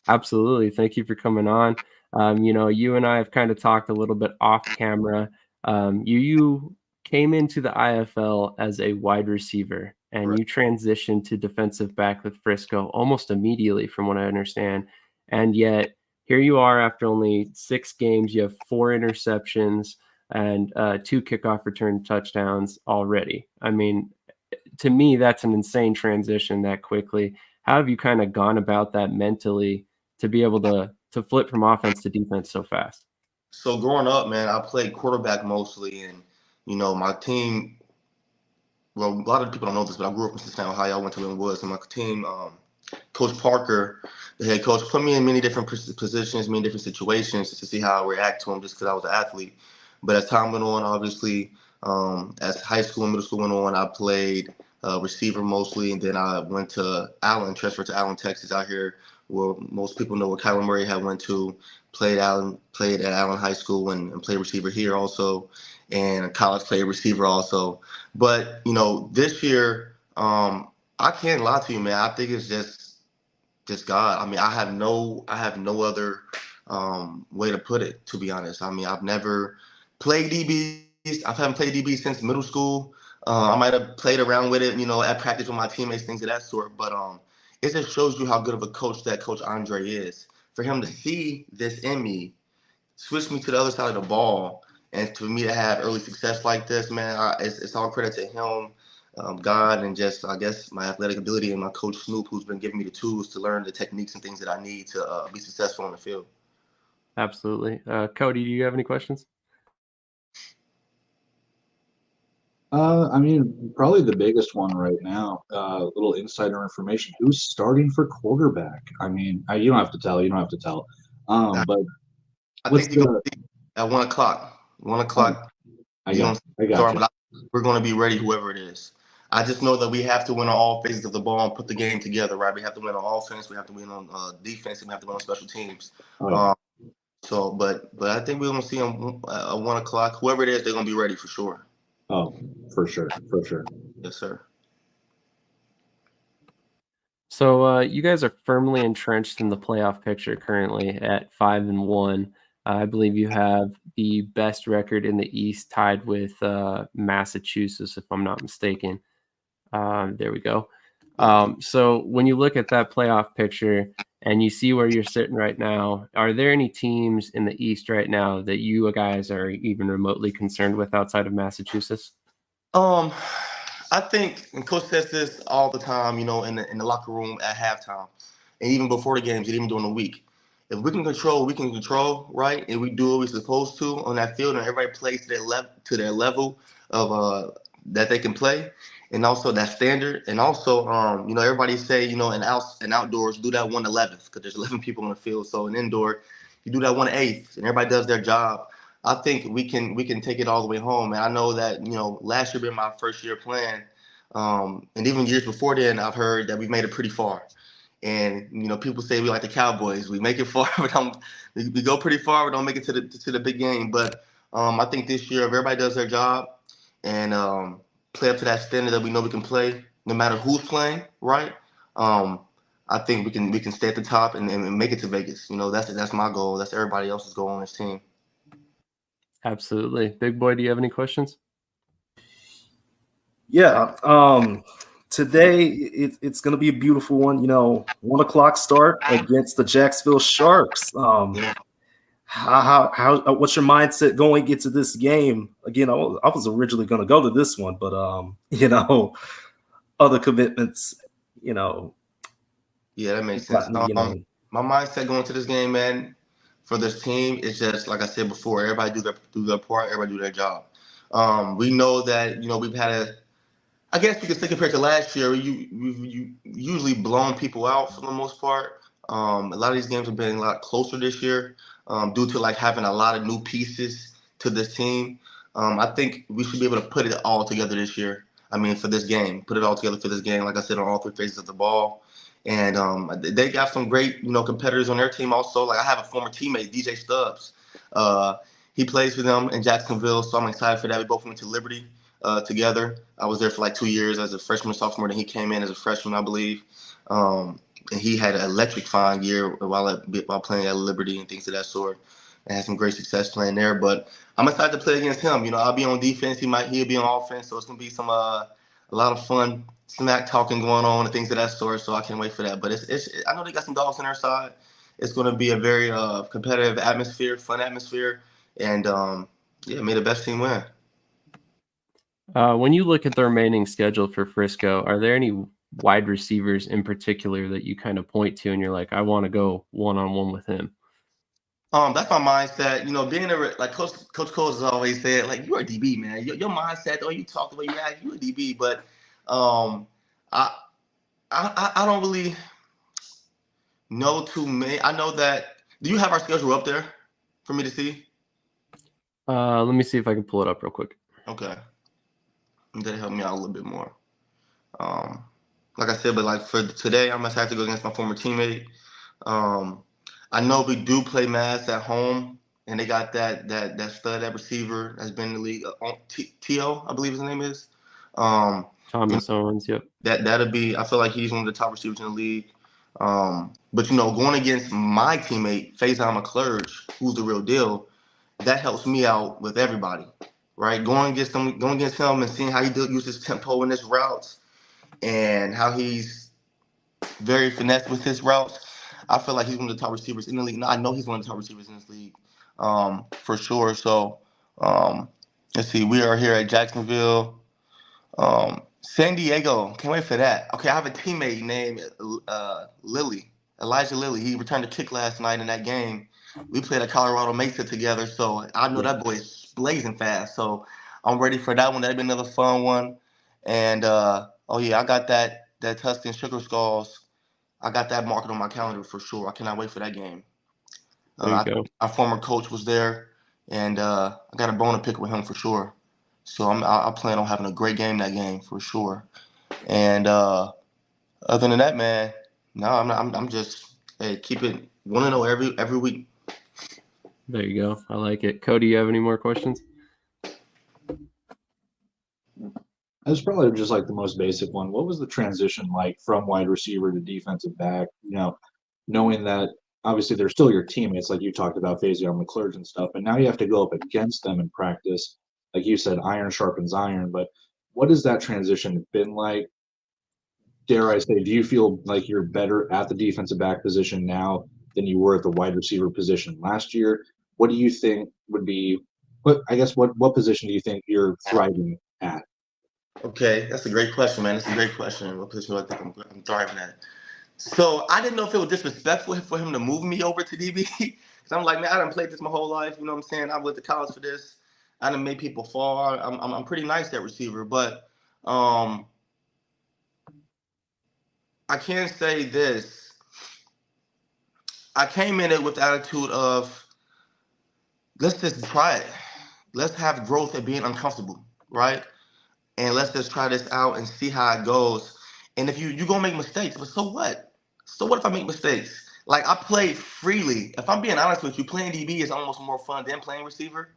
[SPEAKER 4] Absolutely. Thank you for coming on. You know, you and I have kind of talked a little bit off camera. You came into the IFL as a wide receiver, and you transitioned to defensive back with Frisco almost immediately, from what I understand. And yet here you are after only 6 games. You have 4 interceptions and 2 kickoff return touchdowns already. I mean, to me, that's an insane transition that quickly. How have you kind of gone about that mentally to be able to flip from offense to defense so fast?
[SPEAKER 12] So growing up, man, I played quarterback mostly, and my team. Well, a lot of people don't know this, but I grew up in Cincinnati, Ohio. I went to Lynn Woods, and my team, Coach Parker, the head coach, put me in many different positions, many different situations to see how I react to them, just because I was an athlete. But as time went on, obviously, as high school and middle school went on, I played receiver mostly, and then I went to Allen, transferred to Allen, Texas, out here where most people know where Kyler Murray had went to. Played at Allen High School and played receiver here also, and college played receiver also. But this year, I can't lie to you, man. I think it's just God. I mean, I have no other way to put it, to be honest. I mean, I've never played DBs. I haven't played DB since middle school. I might have played around with it, at practice with my teammates, things of that sort. But it just shows you how good of a coach that Coach Andre is. For him to see this in me, switch me to the other side of the ball, and for me to have early success like this, man, it's all credit to him, God, and just, I guess, my athletic ability and my coach Snoop, who's been giving me the tools to learn the techniques and things that I need to be successful on the field.
[SPEAKER 4] Absolutely. Cody, do you have any questions?
[SPEAKER 11] I mean, probably the biggest one right now, little insider information. Who's starting for quarterback? I mean, you don't have to tell. You don't have to tell. But
[SPEAKER 12] I think you're going to see at 1 o'clock. 1 o'clock.
[SPEAKER 11] I got you.
[SPEAKER 12] But we're going to be ready, whoever it is. I just know that we have to win on all phases of the ball and put the game together, right? We have to win on offense. We have to win on defense. And we have to win on special teams. But I think we're going to see them at 1 o'clock. Whoever it is, they're going to be ready for sure.
[SPEAKER 11] Oh, for sure.
[SPEAKER 12] Yes, sir.
[SPEAKER 4] So you guys are firmly entrenched in the playoff picture currently at 5-1. I believe you have the best record in the East, tied with Massachusetts, if I'm not mistaken. There we go. So when you look at that playoff picture and you see where you're sitting right now, are there any teams in the East right now that you guys are even remotely concerned with outside of Massachusetts?
[SPEAKER 12] I think, and Coach says this all the time, in the locker room at halftime, and even before the games, and even during the week. If we can control, we can control, right? And we do what we're supposed to on that field, and everybody plays to their level of that they can play, and also that standard. And also, everybody say, in outdoors, do that 1/11th, because there's 11 people on the field. So in indoor, you do that 1/8th, and everybody does their job. I think we can take it all the way home. And I know that, last year being my first year playing, and even years before then, I've heard that we've made it pretty far. And, people say we like the Cowboys. We make it far, but we go pretty far. We don't make it to the big game. But I think this year, if everybody does their job and play up to that standard that we know we can play, no matter who's playing, right? I think we can stay at the top and make it to Vegas. That's my goal. That's everybody else's goal on this team.
[SPEAKER 4] Absolutely. Big boy, do you have any questions?
[SPEAKER 7] Yeah. Today it's going to be a beautiful one. 1 o'clock start against the Jacksonville Sharks. How what's your mindset going into this game? Again, I was originally going to go to this one, but other commitments. Yeah,
[SPEAKER 12] that makes sense. My mindset going to this game, man, for this team is just like I said before. Everybody do their part. Everybody do their job. We know that we've had I guess you could say compared to last year, we've usually blown people out for the most part. A lot of these games have been a lot closer this year due to having a lot of new pieces to this team. I think we should be able to put it all together this year. I mean, for this game, put it all together for this game. Like I said, on all 3 phases of the ball, and they got some great competitors on their team also. Like I have a former teammate, DJ Stubbs. He plays for them in Jacksonville, so I'm excited for that. We both went to Liberty together. I was there for 2 years as a freshman and sophomore. Then he came in as a freshman, I believe. And he had an electrifying year while playing at Liberty and things of that sort. And had some great success playing there. But I'm excited to play against him. I'll be on defense. He'll be on offense. So it's gonna be a lot of fun smack talking going on and things of that sort. So I can't wait for that. But I know they got some dogs on their side. It's going to be a very competitive atmosphere, fun atmosphere, and may the best team win.
[SPEAKER 4] When you look at the remaining schedule for Frisco, are there any wide receivers in particular that you kind of point to and you're like, I want to go one-on-one with him?
[SPEAKER 12] That's my mindset. Being like Coach Cole has always said, like, you're a DB, man. Your mindset, the way you talk, the way you act, you're a DB. But I don't really know too many. I know that. Do you have our schedule up there for me to see?
[SPEAKER 4] Let me see if I can pull it up real quick.
[SPEAKER 12] Okay. That'll help me out a little bit more. Like I said, but like for today, I must have to go against my former teammate. I know we do play Mass at home, and they got that stud, that receiver that's been in the league. T.O., I believe his name is.
[SPEAKER 4] Thomas Owens, yep.
[SPEAKER 12] That'll be. I feel like he's one of the top receivers in the league. But going against my teammate Faison McClurge, who's the real deal, that helps me out with everybody, right? Going against him and seeing how he uses tempo in his routes, and how he's very finesse with his routes. I feel like he's one of the top receivers in the league. No, I know he's one of the top receivers in this league, for sure. So, let's see. We are here at Jacksonville. San Diego. Can't wait for that. Okay, I have a teammate named Elijah Lilly. He returned a kick last night in that game. We played at Colorado Mesa together, so I know that boy is blazing fast. So I'm ready for that one. That'll be another fun one. And, I got that Tuscan Sugar Skulls. I got that marked on my calendar for sure. I cannot wait for that game.
[SPEAKER 4] Go.
[SPEAKER 12] Our former coach was there, and I got a bone to pick with him for sure. So I plan on having a great game that game for sure. And other than that, man, no, I'm not. I'm just keep it 1-0 every week.
[SPEAKER 4] There you go. I like it. Cody, you have any more questions?
[SPEAKER 11] That's probably just like the most basic one. What was the transition like from wide receiver to defensive back? Knowing that obviously they're still your teammates, like you talked about Faison McClurge and stuff, and now you have to go up against them in practice. Like you said, iron sharpens iron. But what has that transition been like? Dare I say, do you feel like you're better at the defensive back position now than you were at the wide receiver position last year? What do you think would be what position do you think you're thriving at?
[SPEAKER 12] Okay, that's a great question, man. That's a great question. What position do I think I'm thriving at? So I didn't know if it was disrespectful for him to move me over to DB. Because I'm like, man, I done played this my whole life. You know what I'm saying? I went to college for this. I done made people fall. I'm pretty nice at receiver. But I can say this. I came in it with the attitude of, let's just try it. Let's have growth at being uncomfortable, right? And let's just try this out and see how it goes. And if you're going to make mistakes, but so what? So what if I make mistakes? Like, I play freely. If I'm being honest with you, playing DB is almost more fun than playing receiver.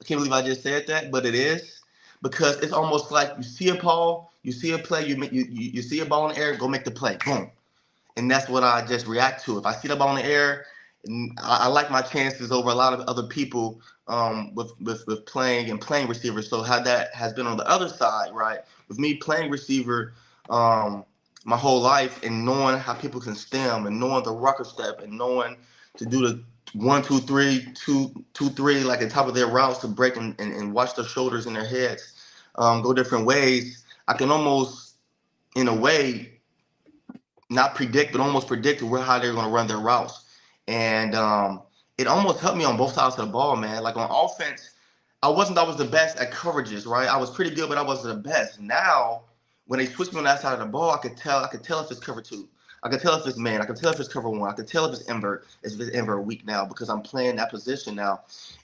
[SPEAKER 12] I can't believe I just said that, but it is. Because it's almost like you see a ball, you see a play, you see a ball in the air, go make the play. Boom. And that's what I just react to. If I see the ball in the air, I like my chances over a lot of other people with playing receiver. So how that has been on the other side, right? With me playing receiver my whole life and knowing how people can stem and knowing the rocker step and knowing to do the 1, 2, 3, 2, 2, 3, like at the top of their routes to break and watch their shoulders and their heads go different ways. I can almost, in a way, not predict, but almost predict how they're going to run their routes. And it almost helped me on both sides of the ball, man. Like on offense, I wasn't always the best at coverages, right? I was pretty good, but I wasn't the best. Now, when they switch me on that side of the ball, I could tell if it's cover 2. I could tell if it's man. I could tell if it's cover 1. I could tell if it's invert. If it's invert weak now because I'm playing that position now.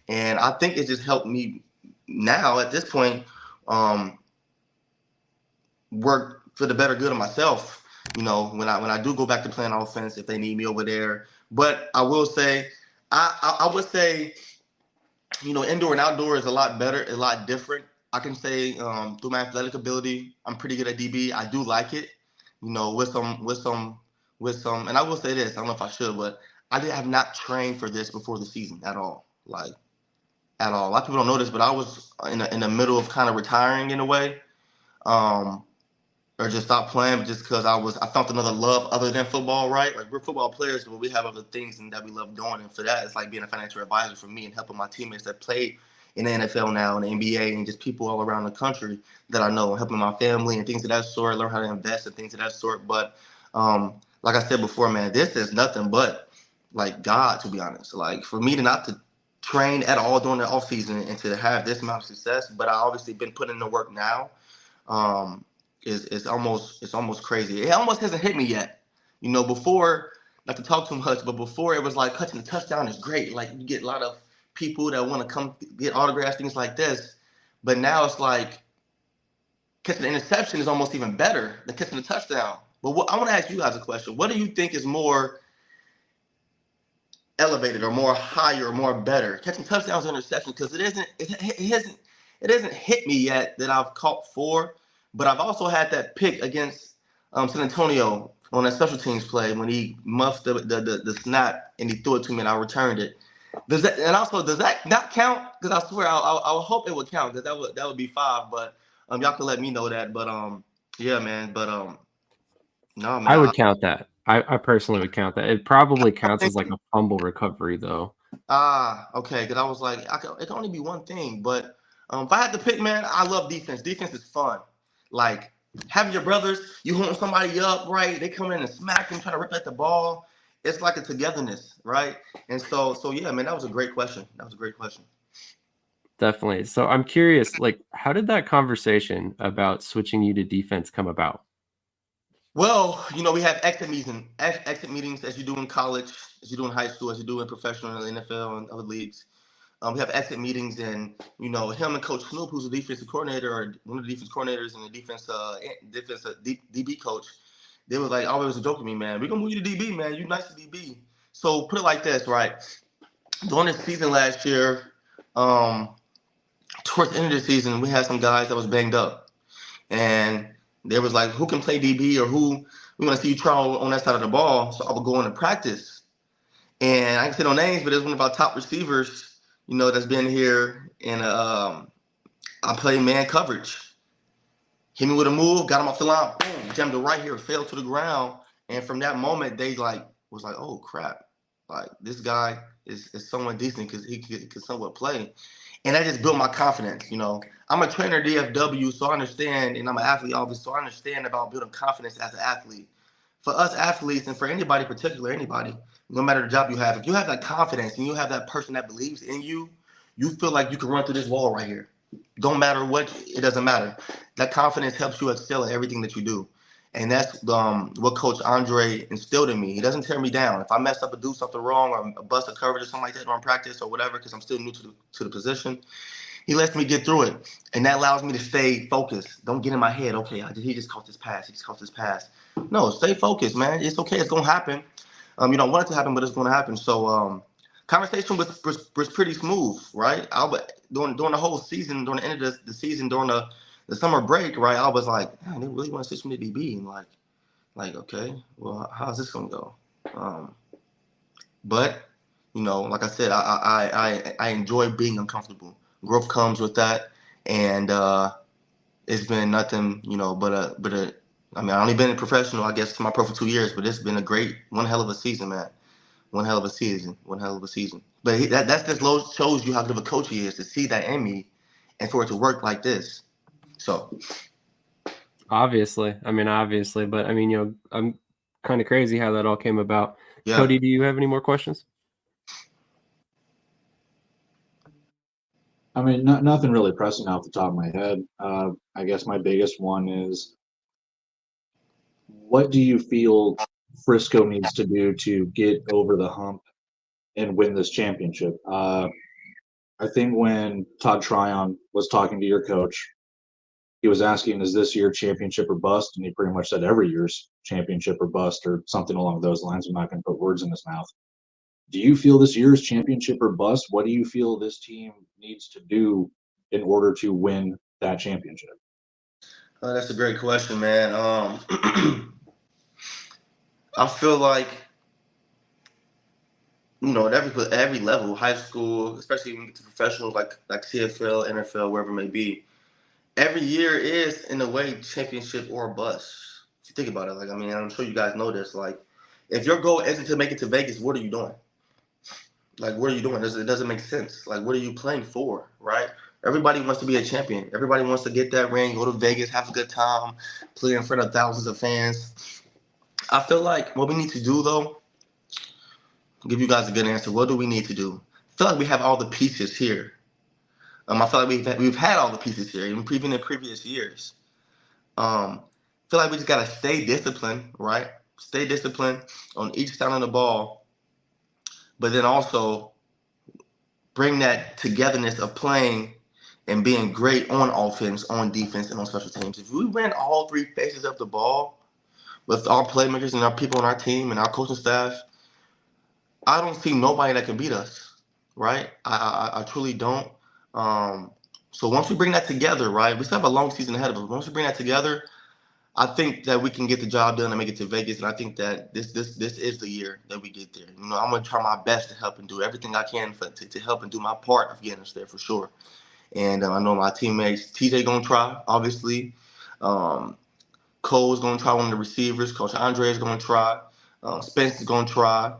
[SPEAKER 12] And I think it just helped me now at this point work for the better good of myself. When I do go back to playing offense, if they need me over there. But I will say, I would say, indoor and outdoor is a lot better, a lot different. I can say through my athletic ability, I'm pretty good at DB. I do like it, with some. And I will say this, I don't know if I should, but I have not trained for this before the season at all, like at all. A lot of people don't know this, but I was in the middle of kind of retiring in a way. or just stopped playing just because I found another love other than football, right? Like we're football players, but we have other things and that we love doing. And for that, it's like being a financial advisor for me and helping my teammates that play in the NFL now and the NBA and just people all around the country that I know, helping my family and things of that sort, learn how to invest and things of that sort. But like I said before, man, this is nothing but like God, to be honest. Like for me to not to train at all during the offseason and to have this amount of success, but I obviously been putting in the work now. Is almost crazy. It almost hasn't hit me yet. You know, before, not to talk too much, but before it was like catching a touchdown is great. Like you get a lot of people that want to come get autographs, things like this. But now it's like catching an interception is almost even better than catching a touchdown. But I want to ask you guys a question. What do you think is more elevated or more higher or more better? Catching touchdowns or interceptions? Because it hasn't hit me yet that I've caught 4. But I've also had that pick against San Antonio on that special teams play when he muffed the snap and he threw it to me and I returned it. Does that not count? Because I swear I hope it would count because that would be 5. But y'all can let me know that. But yeah, man. But no, man.
[SPEAKER 4] I would count that. I personally would count that. It probably counts as like a fumble recovery though.
[SPEAKER 12] Okay. Because I was like, it can only be one thing. But if I had to pick, man, I love defense. Defense is fun. Like having your brothers, you holding somebody up, right? They come in and smack them, try to rip at the ball. It's like a togetherness, right? And so yeah, man, that was a great question.
[SPEAKER 4] Definitely. So I'm curious, like, how did that conversation about switching you to defense come about?
[SPEAKER 12] Well, you know, we have exit meetings as you do in college, as you do in high school, as you do in professional and NFL and other leagues. We have exit meetings, and you know him and Coach Snoop, who's the defensive coordinator or one of the defense coordinators and the defense DB coach. They was like always a joke with me, man. We're gonna move you to DB, man. You nice to DB. So put it like this, right? During the season last year, towards the end of the season, we had some guys that was banged up, and they was like, who can play DB or who we want to see you try on that side of the ball. So I would go into practice, and I can say no names, but it's one of our top receivers. You know, that's been here, and I play man coverage. Hit me with a move, got him off the line, boom, jammed it right here, fell to the ground. And from that moment, they was like, oh crap, like this guy is somewhat decent because he could somewhat play. And that just built my confidence. You know, I'm a trainer at DFW, so I understand, and I'm an athlete, obviously, so I understand about building confidence as an athlete. For us athletes, and for anybody, particular anybody, no matter the job you have, if you have that confidence and you have that person that believes in you, you feel like you can run through this wall right here. Don't matter what, it doesn't matter. That confidence helps you excel in everything that you do. And that's what Coach Andre instilled in me. He doesn't tear me down. If I mess up or do something wrong or bust a coverage or something like that during practice or whatever, because I'm still new to the position, he lets me get through it. And that allows me to stay focused. Don't get in my head, okay, he just caught this pass. He just caught this pass. No, stay focused, man. It's okay. It's going to happen. You don't want it to happen, but it's going to happen. So conversation was pretty smooth, right? During the whole season, during the end of the season, during the summer break, right? I was like, man, they really want to switch me to DB. And like, okay, well, how's this going to go? But, you know, like I said, I enjoy being uncomfortable. Growth comes with that. And it's been nothing, you know, but I mean, I only been a professional, I guess, to my pro for 2 years, but it's been one hell of a season, man. One hell of a season. But that just shows you how good of a coach he is to see that in me and for it to work like this. So.
[SPEAKER 4] Obviously, but I mean, you know, I'm kind of crazy how that all came about.
[SPEAKER 12] Yeah.
[SPEAKER 4] Cody, do you have any more questions?
[SPEAKER 11] I mean, nothing really pressing off the top of my head. I guess my biggest one is, what do you feel Frisco needs to do to get over the hump and win this championship? I think when Todd Tryon was talking to your coach, he was asking, is this year championship or bust? And he pretty much said every year's championship or bust or something along those lines. I'm not going to put words in his mouth. Do you feel this year's championship or bust? What do you feel this team needs to do in order to win that championship?
[SPEAKER 12] That's a great question, man. I feel like, you know, at every level, high school, especially when you get to professionals like CFL, NFL, wherever it may be, every year is in a way championship or bust. If you think about it, like I mean, I'm sure you guys know this. Like, if your goal isn't to make it to Vegas, what are you doing? Like, what are you doing? It doesn't make sense. Like, what are you playing for, right? Everybody wants to be a champion. Everybody wants to get that ring, go to Vegas, have a good time, play in front of thousands of fans. I feel like what we need to do, though, I'll give you guys a good answer. What do we need to do? I feel like we have all the pieces here. I feel like we've had all the pieces here, even in previous years. I feel like we just gotta stay disciplined, right? Stay disciplined on each side of the ball, but then also bring that togetherness of playing and being great on offense, on defense, and on special teams. If we win all three phases of the ball with our playmakers and our people on our team and our coaching staff, I don't see nobody that can beat us, right? I truly don't. So once we bring that together, right, we still have a long season ahead of us. Once we bring that together, I think that we can get the job done and make it to Vegas, and I think that this is the year that we get there. You know, I'm gonna try my best to help and do everything I can to help and do my part of getting us there for sure. And I know my teammates, TJ gonna try, obviously. Cole's gonna try, one of the receivers. Coach Andre is gonna try. Spencer's gonna try.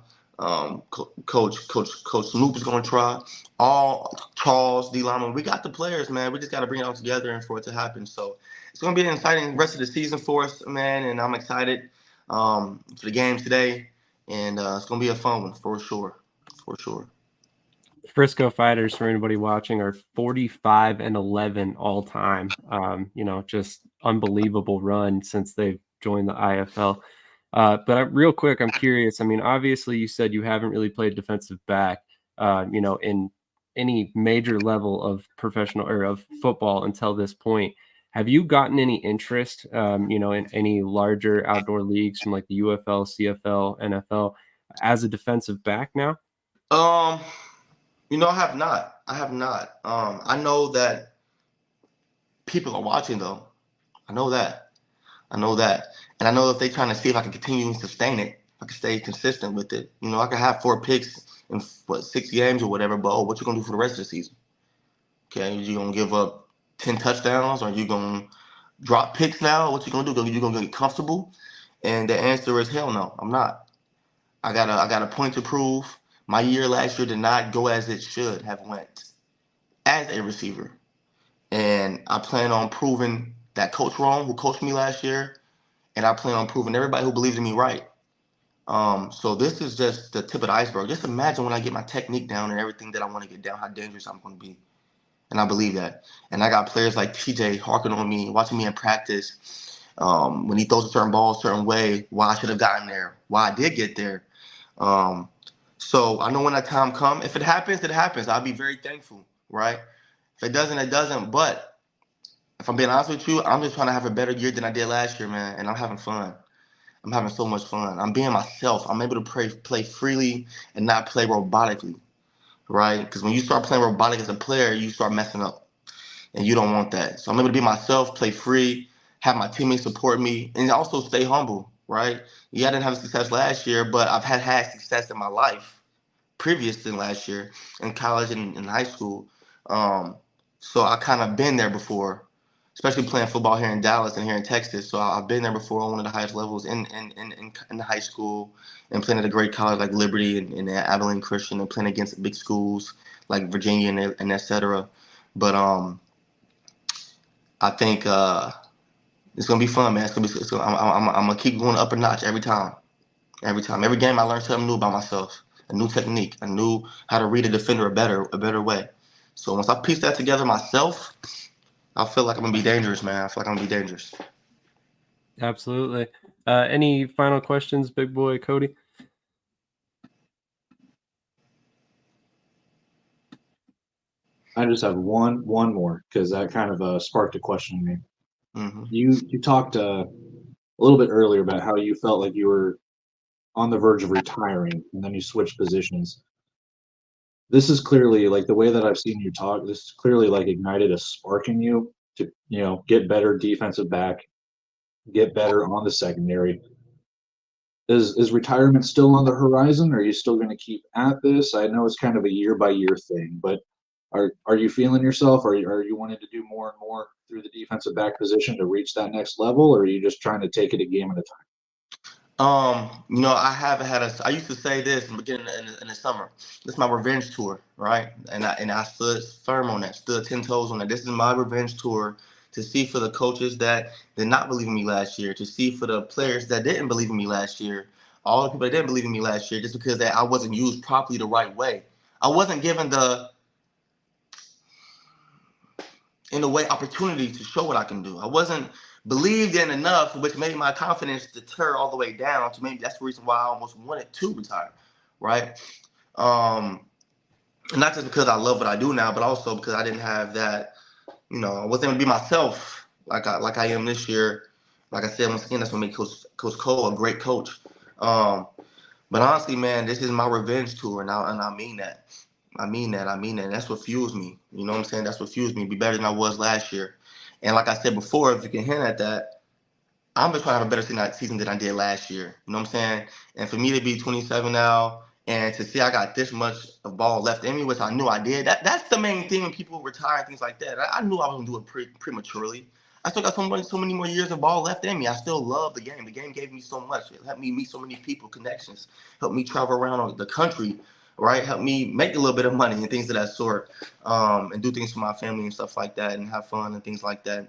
[SPEAKER 12] Coach Snoop is gonna try. All Charles, D. Lama, we got the players, man. We just got to bring it all together and for it to happen. So it's gonna be an exciting rest of the season for us, man. And I'm excited for the games today, and it's gonna be a fun one for sure, for sure.
[SPEAKER 4] Frisco Fighters, for anybody watching, are 45-11 all time. You know, just unbelievable run since they've joined the IFL. But real quick, I'm curious. I mean, obviously, you said you haven't really played defensive back, you know, in any major level of professional or of football until this point. Have you gotten any interest, you know, in any larger outdoor leagues from like the UFL, CFL, NFL as a defensive back now?
[SPEAKER 12] You know, I have not. I know that people are watching, though. I know that. And I know if they're trying to see if I can continue and sustain it, if I can stay consistent with it. You know, I can have 4 picks in 6 games or whatever, but what you gonna do for the rest of the season? Okay, you gonna give up 10 touchdowns, or you gonna drop picks now? What you gonna do? You gonna get comfortable? And the answer is hell no. I'm not. I got a point to prove. My year last year did not go as it should have went as a receiver. And I plan on proving that coach wrong, who coached me last year, and I plan on proving everybody who believes in me right. So this is just the tip of the iceberg. Just imagine when I get my technique down and everything that I want to get down, how dangerous I'm going to be. And I believe that. And I got players like TJ harking on me, watching me in practice. When he throws a certain ball a certain way, why I should have gotten there, why I did get there. So I know when that time comes, if it happens, it happens. I'll be very thankful, right? If it doesn't, it doesn't. But if I'm being honest with you, I'm just trying to have a better year than I did last year, man. And I'm having fun. I'm having so much fun. I'm being myself. I'm able to play freely and not play robotically, right? Because when you start playing robotic as a player, you start messing up. And you don't want that. So I'm able to be myself, play free, have my teammates support me, and also stay humble, right? Yeah, I didn't have success last year, but I've had success in my life previous than last year in college and in high school. So I kind of been there before, especially playing football here in Dallas and here in Texas. So I've been there before on one of the highest levels in the high school, and playing at a great college like Liberty and Abilene Christian, and playing against big schools like Virginia and et cetera. But I think it's gonna be fun, man. I'm gonna keep going up a notch every time. Every game I learn something new about myself, a new technique, I knew how to read a defender a better way. So once I piece that together myself, I feel like I'm gonna be dangerous, man. I feel like I'm gonna be dangerous.
[SPEAKER 4] Absolutely. Any final questions, big boy Cody?
[SPEAKER 11] I just have one more, because that kind of sparked a question in me.
[SPEAKER 12] Mm-hmm.
[SPEAKER 11] You talked a little bit earlier about how you felt like you were on the verge of retiring, and then you switched positions. This is clearly, like, the way that I've seen you talk, this is clearly like ignited a spark in you to, you know, get better defensive back, get better on the secondary. Is retirement still on the horizon? Or are you still going to keep at this? I know it's kind of a year by year thing, but Are you feeling yourself? Are you wanting to do more and more through the defensive back position to reach that next level, or are you just trying to take it a game at a time?
[SPEAKER 12] I haven't had I used to say this in the beginning in the summer. This is my revenge tour, right? And I stood firm on that, stood 10 toes on that. This is my revenge tour to see for the coaches that did not believe in me last year, to see for the players that didn't believe in me last year, all the people that didn't believe in me last year, just because that I wasn't used properly the right way. I wasn't given in a way opportunity to show what I can do. I wasn't believed in enough, which made my confidence deter all the way down to maybe that's the reason why I almost wanted to retire, right? And not just because I love what I do now, but also because I didn't have that, I wasn't able to be myself like I am this year. Like I said, once again, that's what made Coach Cole a great coach. But honestly, man, this is my revenge tour, and I mean that. I mean that. And that's what fuels me. You know what I'm saying? That's what fuels me. Be better than I was last year. And like I said before, if you can hint at that, I'm just trying to have a better season than I did last year. You know what I'm saying? And for me to be 27 now and to see I got this much of ball left in me, which I knew I did, that's the main thing when people retire and things like that. I knew I was going to do it prematurely. I still got so many more years of ball left in me. I still love the game. The game gave me so much. It helped me meet so many people, connections, helped me travel around the country, right? Helped me make a little bit of money and things of that sort, and do things for my family and stuff like that and have fun and things like that.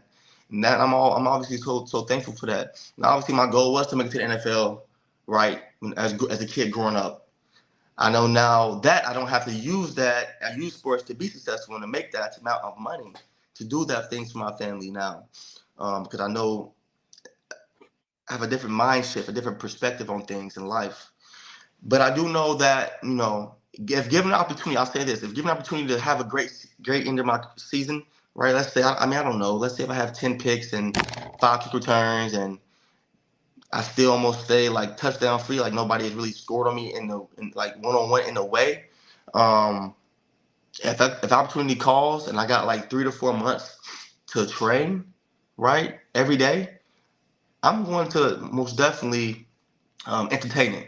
[SPEAKER 12] And that I'm obviously so thankful for that. And obviously my goal was to make it to the NFL, right? As a kid growing up. I know now that I don't have to use that. I use sports to be successful and to make that amount of money to do that things for my family now, because I know I have a different mind shift, a different perspective on things in life. But I do know that if given the opportunity, I'll say this: if given the opportunity to have a great end of my season, right? Let's say I don't know. Let's say if I have 10 picks and 5 kick returns and I still almost stay like touchdown free, like nobody has really scored on me in like one-on-one in a way. If opportunity calls and I got like 3 to 4 months to train, right, every day, I'm going to most definitely entertain it.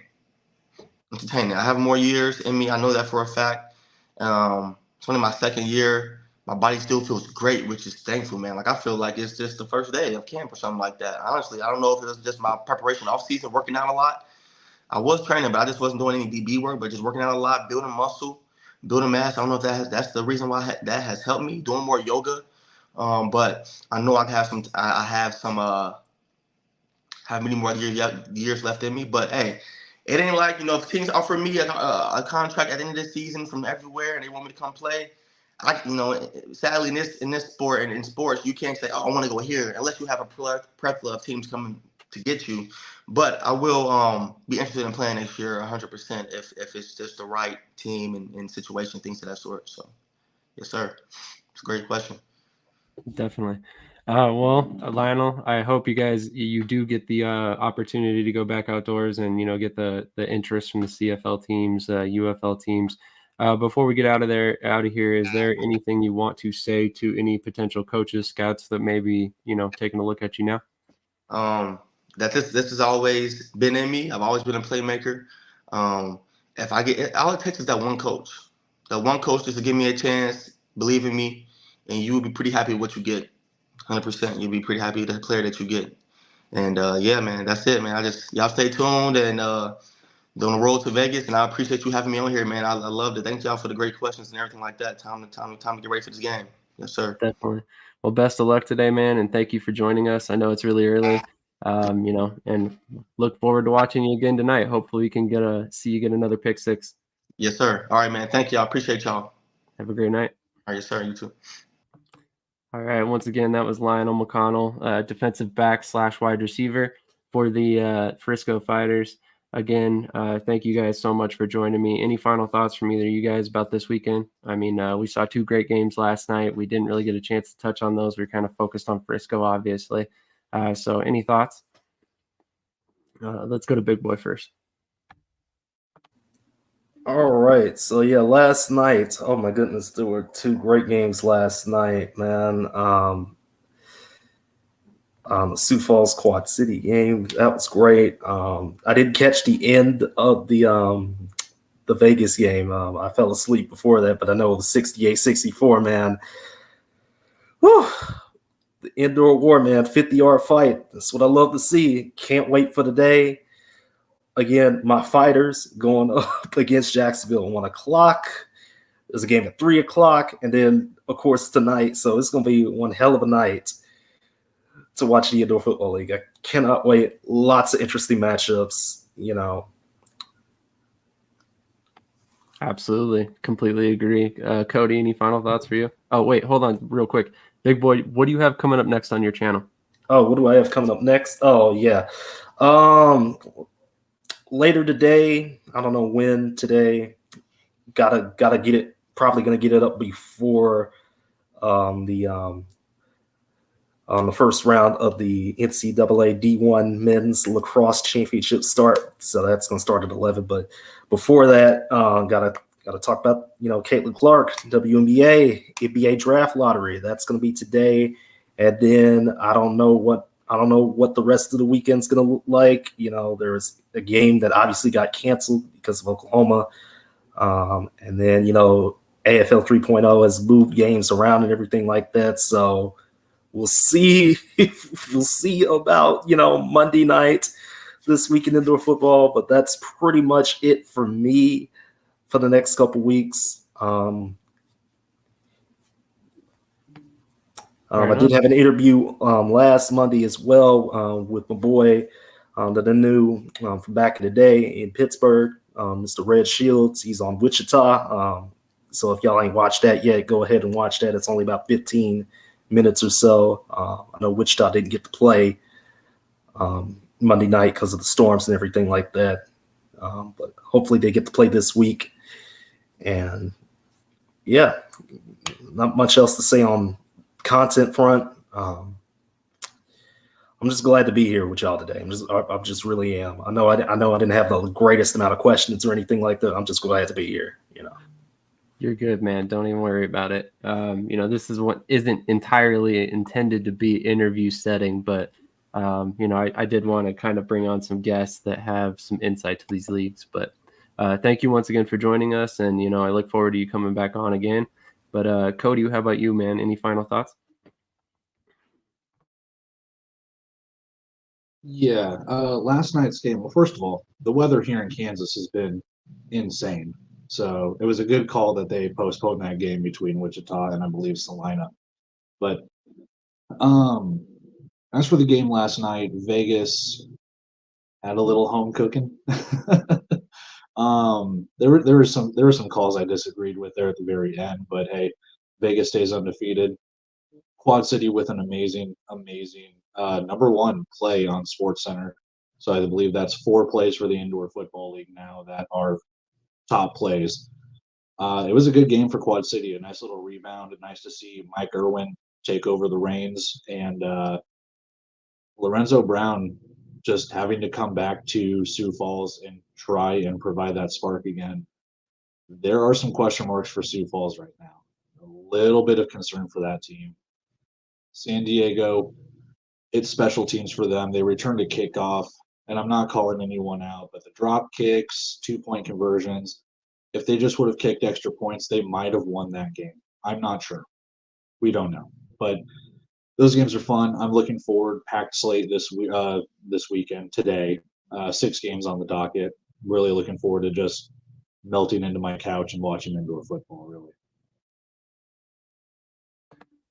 [SPEAKER 12] I have more years in me. I know that for a fact. It's only my second year. My body still feels great, which is thankful, man. Like I feel like it's just the first day of camp or something like that. Honestly, I don't know if it was just my preparation off season, working out a lot. I was training, but I just wasn't doing any DB work, but just working out a lot, building muscle, building mass. I don't know if that's the reason why that has helped me doing more yoga. But I know I have many more years left in me. But hey, it ain't like, if teams offer me a contract at the end of the season from everywhere and they want me to come play, sadly in this sport and in sports, you can't say, oh, I want to go here unless you have a plethora of teams coming to get you. But I will be interested in playing next year 100% if it's just the right team and situation, things of that sort. So, yes, sir. It's a great question.
[SPEAKER 4] Definitely. Lionel, I hope you do get the opportunity to go back outdoors and get the interest from the CFL teams, UFL teams. Before we get out of here, is there anything you want to say to any potential coaches, scouts that maybe taking a look at you now?
[SPEAKER 12] That this has always been in me. I've always been a playmaker. If I get all it takes is that one coach just to give me a chance, believe in me, and you will be pretty happy with what you get. 100%. You'll be pretty happy with the player that you get. And yeah, man, that's it, man. Y'all stay tuned and on the road to Vegas. And I appreciate you having me on here, man. I loved it. Thank y'all for the great questions and everything like that. Time to get ready for this game. Yes, sir.
[SPEAKER 4] Definitely. Well, best of luck today, man, and thank you for joining us. I know it's really early, and look forward to watching you again tonight. Hopefully we can see you get another pick six.
[SPEAKER 12] Yes, sir. All right, man. Thank y'all. Appreciate y'all.
[SPEAKER 4] Have a great night.
[SPEAKER 12] All right, yes, sir. You too.
[SPEAKER 4] All right. Once again, that was Lionel McConnell, defensive back / wide receiver for the Frisco Fighters. Again, thank you guys so much for joining me. Any final thoughts from either of you guys about this weekend? I mean, we saw 2 great games last night. We didn't really get a chance to touch on those. We were kind of focused on Frisco, obviously. So any thoughts? Let's go to Big Boy first.
[SPEAKER 7] All right. So, yeah, last night, oh, my goodness, there were 2 great games last night, man. The Sioux Falls Quad City game, that was great. I didn't catch the end of the the Vegas game. I fell asleep before that, but I know it was 68-64, man. Whew. The indoor war, man, 50-yard fight. That's what I love to see. Can't wait for the day. Again, my fighters going up against Jacksonville at 1 o'clock. There's a game at 3 o'clock, and then, of course, tonight. So it's going to be one hell of a night to watch the Indoor Football League. I cannot wait. Lots of interesting matchups, you know.
[SPEAKER 4] Absolutely. Completely agree. Cody, any final thoughts for you? Oh, wait, hold on real quick. Big boy, what do you have coming up next on your channel?
[SPEAKER 7] Oh, what do I have coming up next? Oh, yeah. Later today, I don't know when today. Gotta get it. Probably gonna get it up before the first round of the NCAA D1 Men's Lacrosse Championship start. So that's gonna start at 11. But before that, gotta talk about, you know, Caitlin Clark, WNBA, NBA draft lottery. That's gonna be today, and then I don't know what the rest of the weekend's gonna look like. You know, there's a game that obviously got canceled because of Oklahoma. And then, you know, AFL 3.0 has moved games around and everything like that. So we'll see. We'll see about, you know, Monday night this week in indoor football. But that's pretty much it for me for the next couple weeks. I did have an interview last Monday as well with my boy that I knew from back in the day in Pittsburgh. Mr. Red Shields, he's on Wichita. So if y'all ain't watched that yet, go ahead and watch that. It's only about 15 minutes or so. I know Wichita didn't get to play Monday night because of the storms and everything like that. But hopefully they get to play this week. And yeah, not much else to say on content front. I'm just glad to be here with y'all today. I just really am. I know I didn't have the greatest amount of questions or anything like that. I'm just glad to be here. You know,
[SPEAKER 4] you're good, man. Don't even worry about it. You know, this is what isn't entirely intended to be interview setting, but you know, I did want to kind of bring on some guests that have some insight to these leagues. But thank you once again for joining us, and you know, I look forward to you coming back on again. But Cody, how about you, man? Any final thoughts?
[SPEAKER 11] Yeah, last night's game. Well, first of all, the weather here in Kansas has been insane. So it was a good call that they postponed that game between Wichita and I believe Salina. But as for the game last night, Vegas had a little home cooking. There were some calls I disagreed with there at the very end, but hey, Vegas stays undefeated. Quad City with an amazing number one play on Sports Center. So I believe that's 4 plays for the Indoor Football League now that are top plays. It was a good game for Quad City, a nice little rebound. Nice to see Mike Irwin take over the reins, and Lorenzo Brown just having to come back to Sioux Falls and try and provide that spark again. There are some question marks for Sioux Falls right now. A little bit of concern for that team. San Diego, it's special teams for them. They returned a kickoff, and I'm not calling anyone out, but the drop kicks, 2-point conversions, if they just would have kicked extra points, they might have won that game. I'm not sure. We don't know. But those games are fun. I'm looking forward. Packed slate this weekend, today. 6 games on the docket. Really looking forward to just melting into my couch and watching indoor football, really.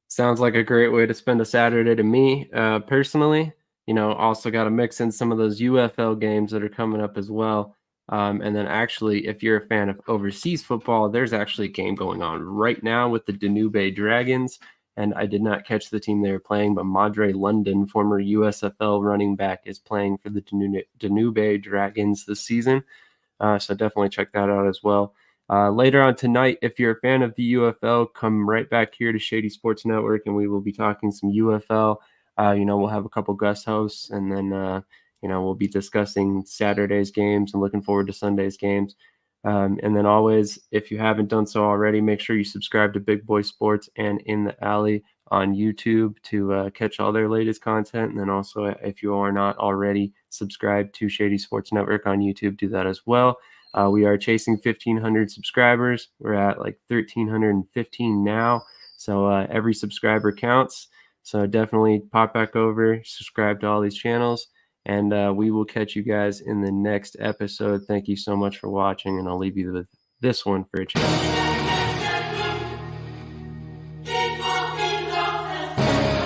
[SPEAKER 4] Sounds like a great way to spend a Saturday to me. Personally, you know, also got to mix in some of those UFL games that are coming up as well. And then actually, if you're a fan of overseas football, there's actually a game going on right now with the Danube Dragons. And I did not catch the team they were playing, but Madre London, former USFL running back, is playing for the Danube Dragons this season. So definitely check that out as well. Later on tonight, if you're a fan of the UFL, come right back here to Shady Sports Network, and we will be talking some UFL. You know, we'll have a couple guest hosts, and then, you know, we'll be discussing Saturday's games and looking forward to Sunday's games. And then always, if you haven't done so already, make sure you subscribe to Big Boy Sports and In the Alley on YouTube to catch all their latest content. And then also, if you are not already subscribed to Shady Sports Network on YouTube, do that as well. We are chasing 1,500 subscribers. We're at like 1,315 now. So every subscriber counts. So definitely pop back over, subscribe to all these channels, and we will catch you guys in the next episode. Thank you so much for watching, and I'll leave you with this one for a change.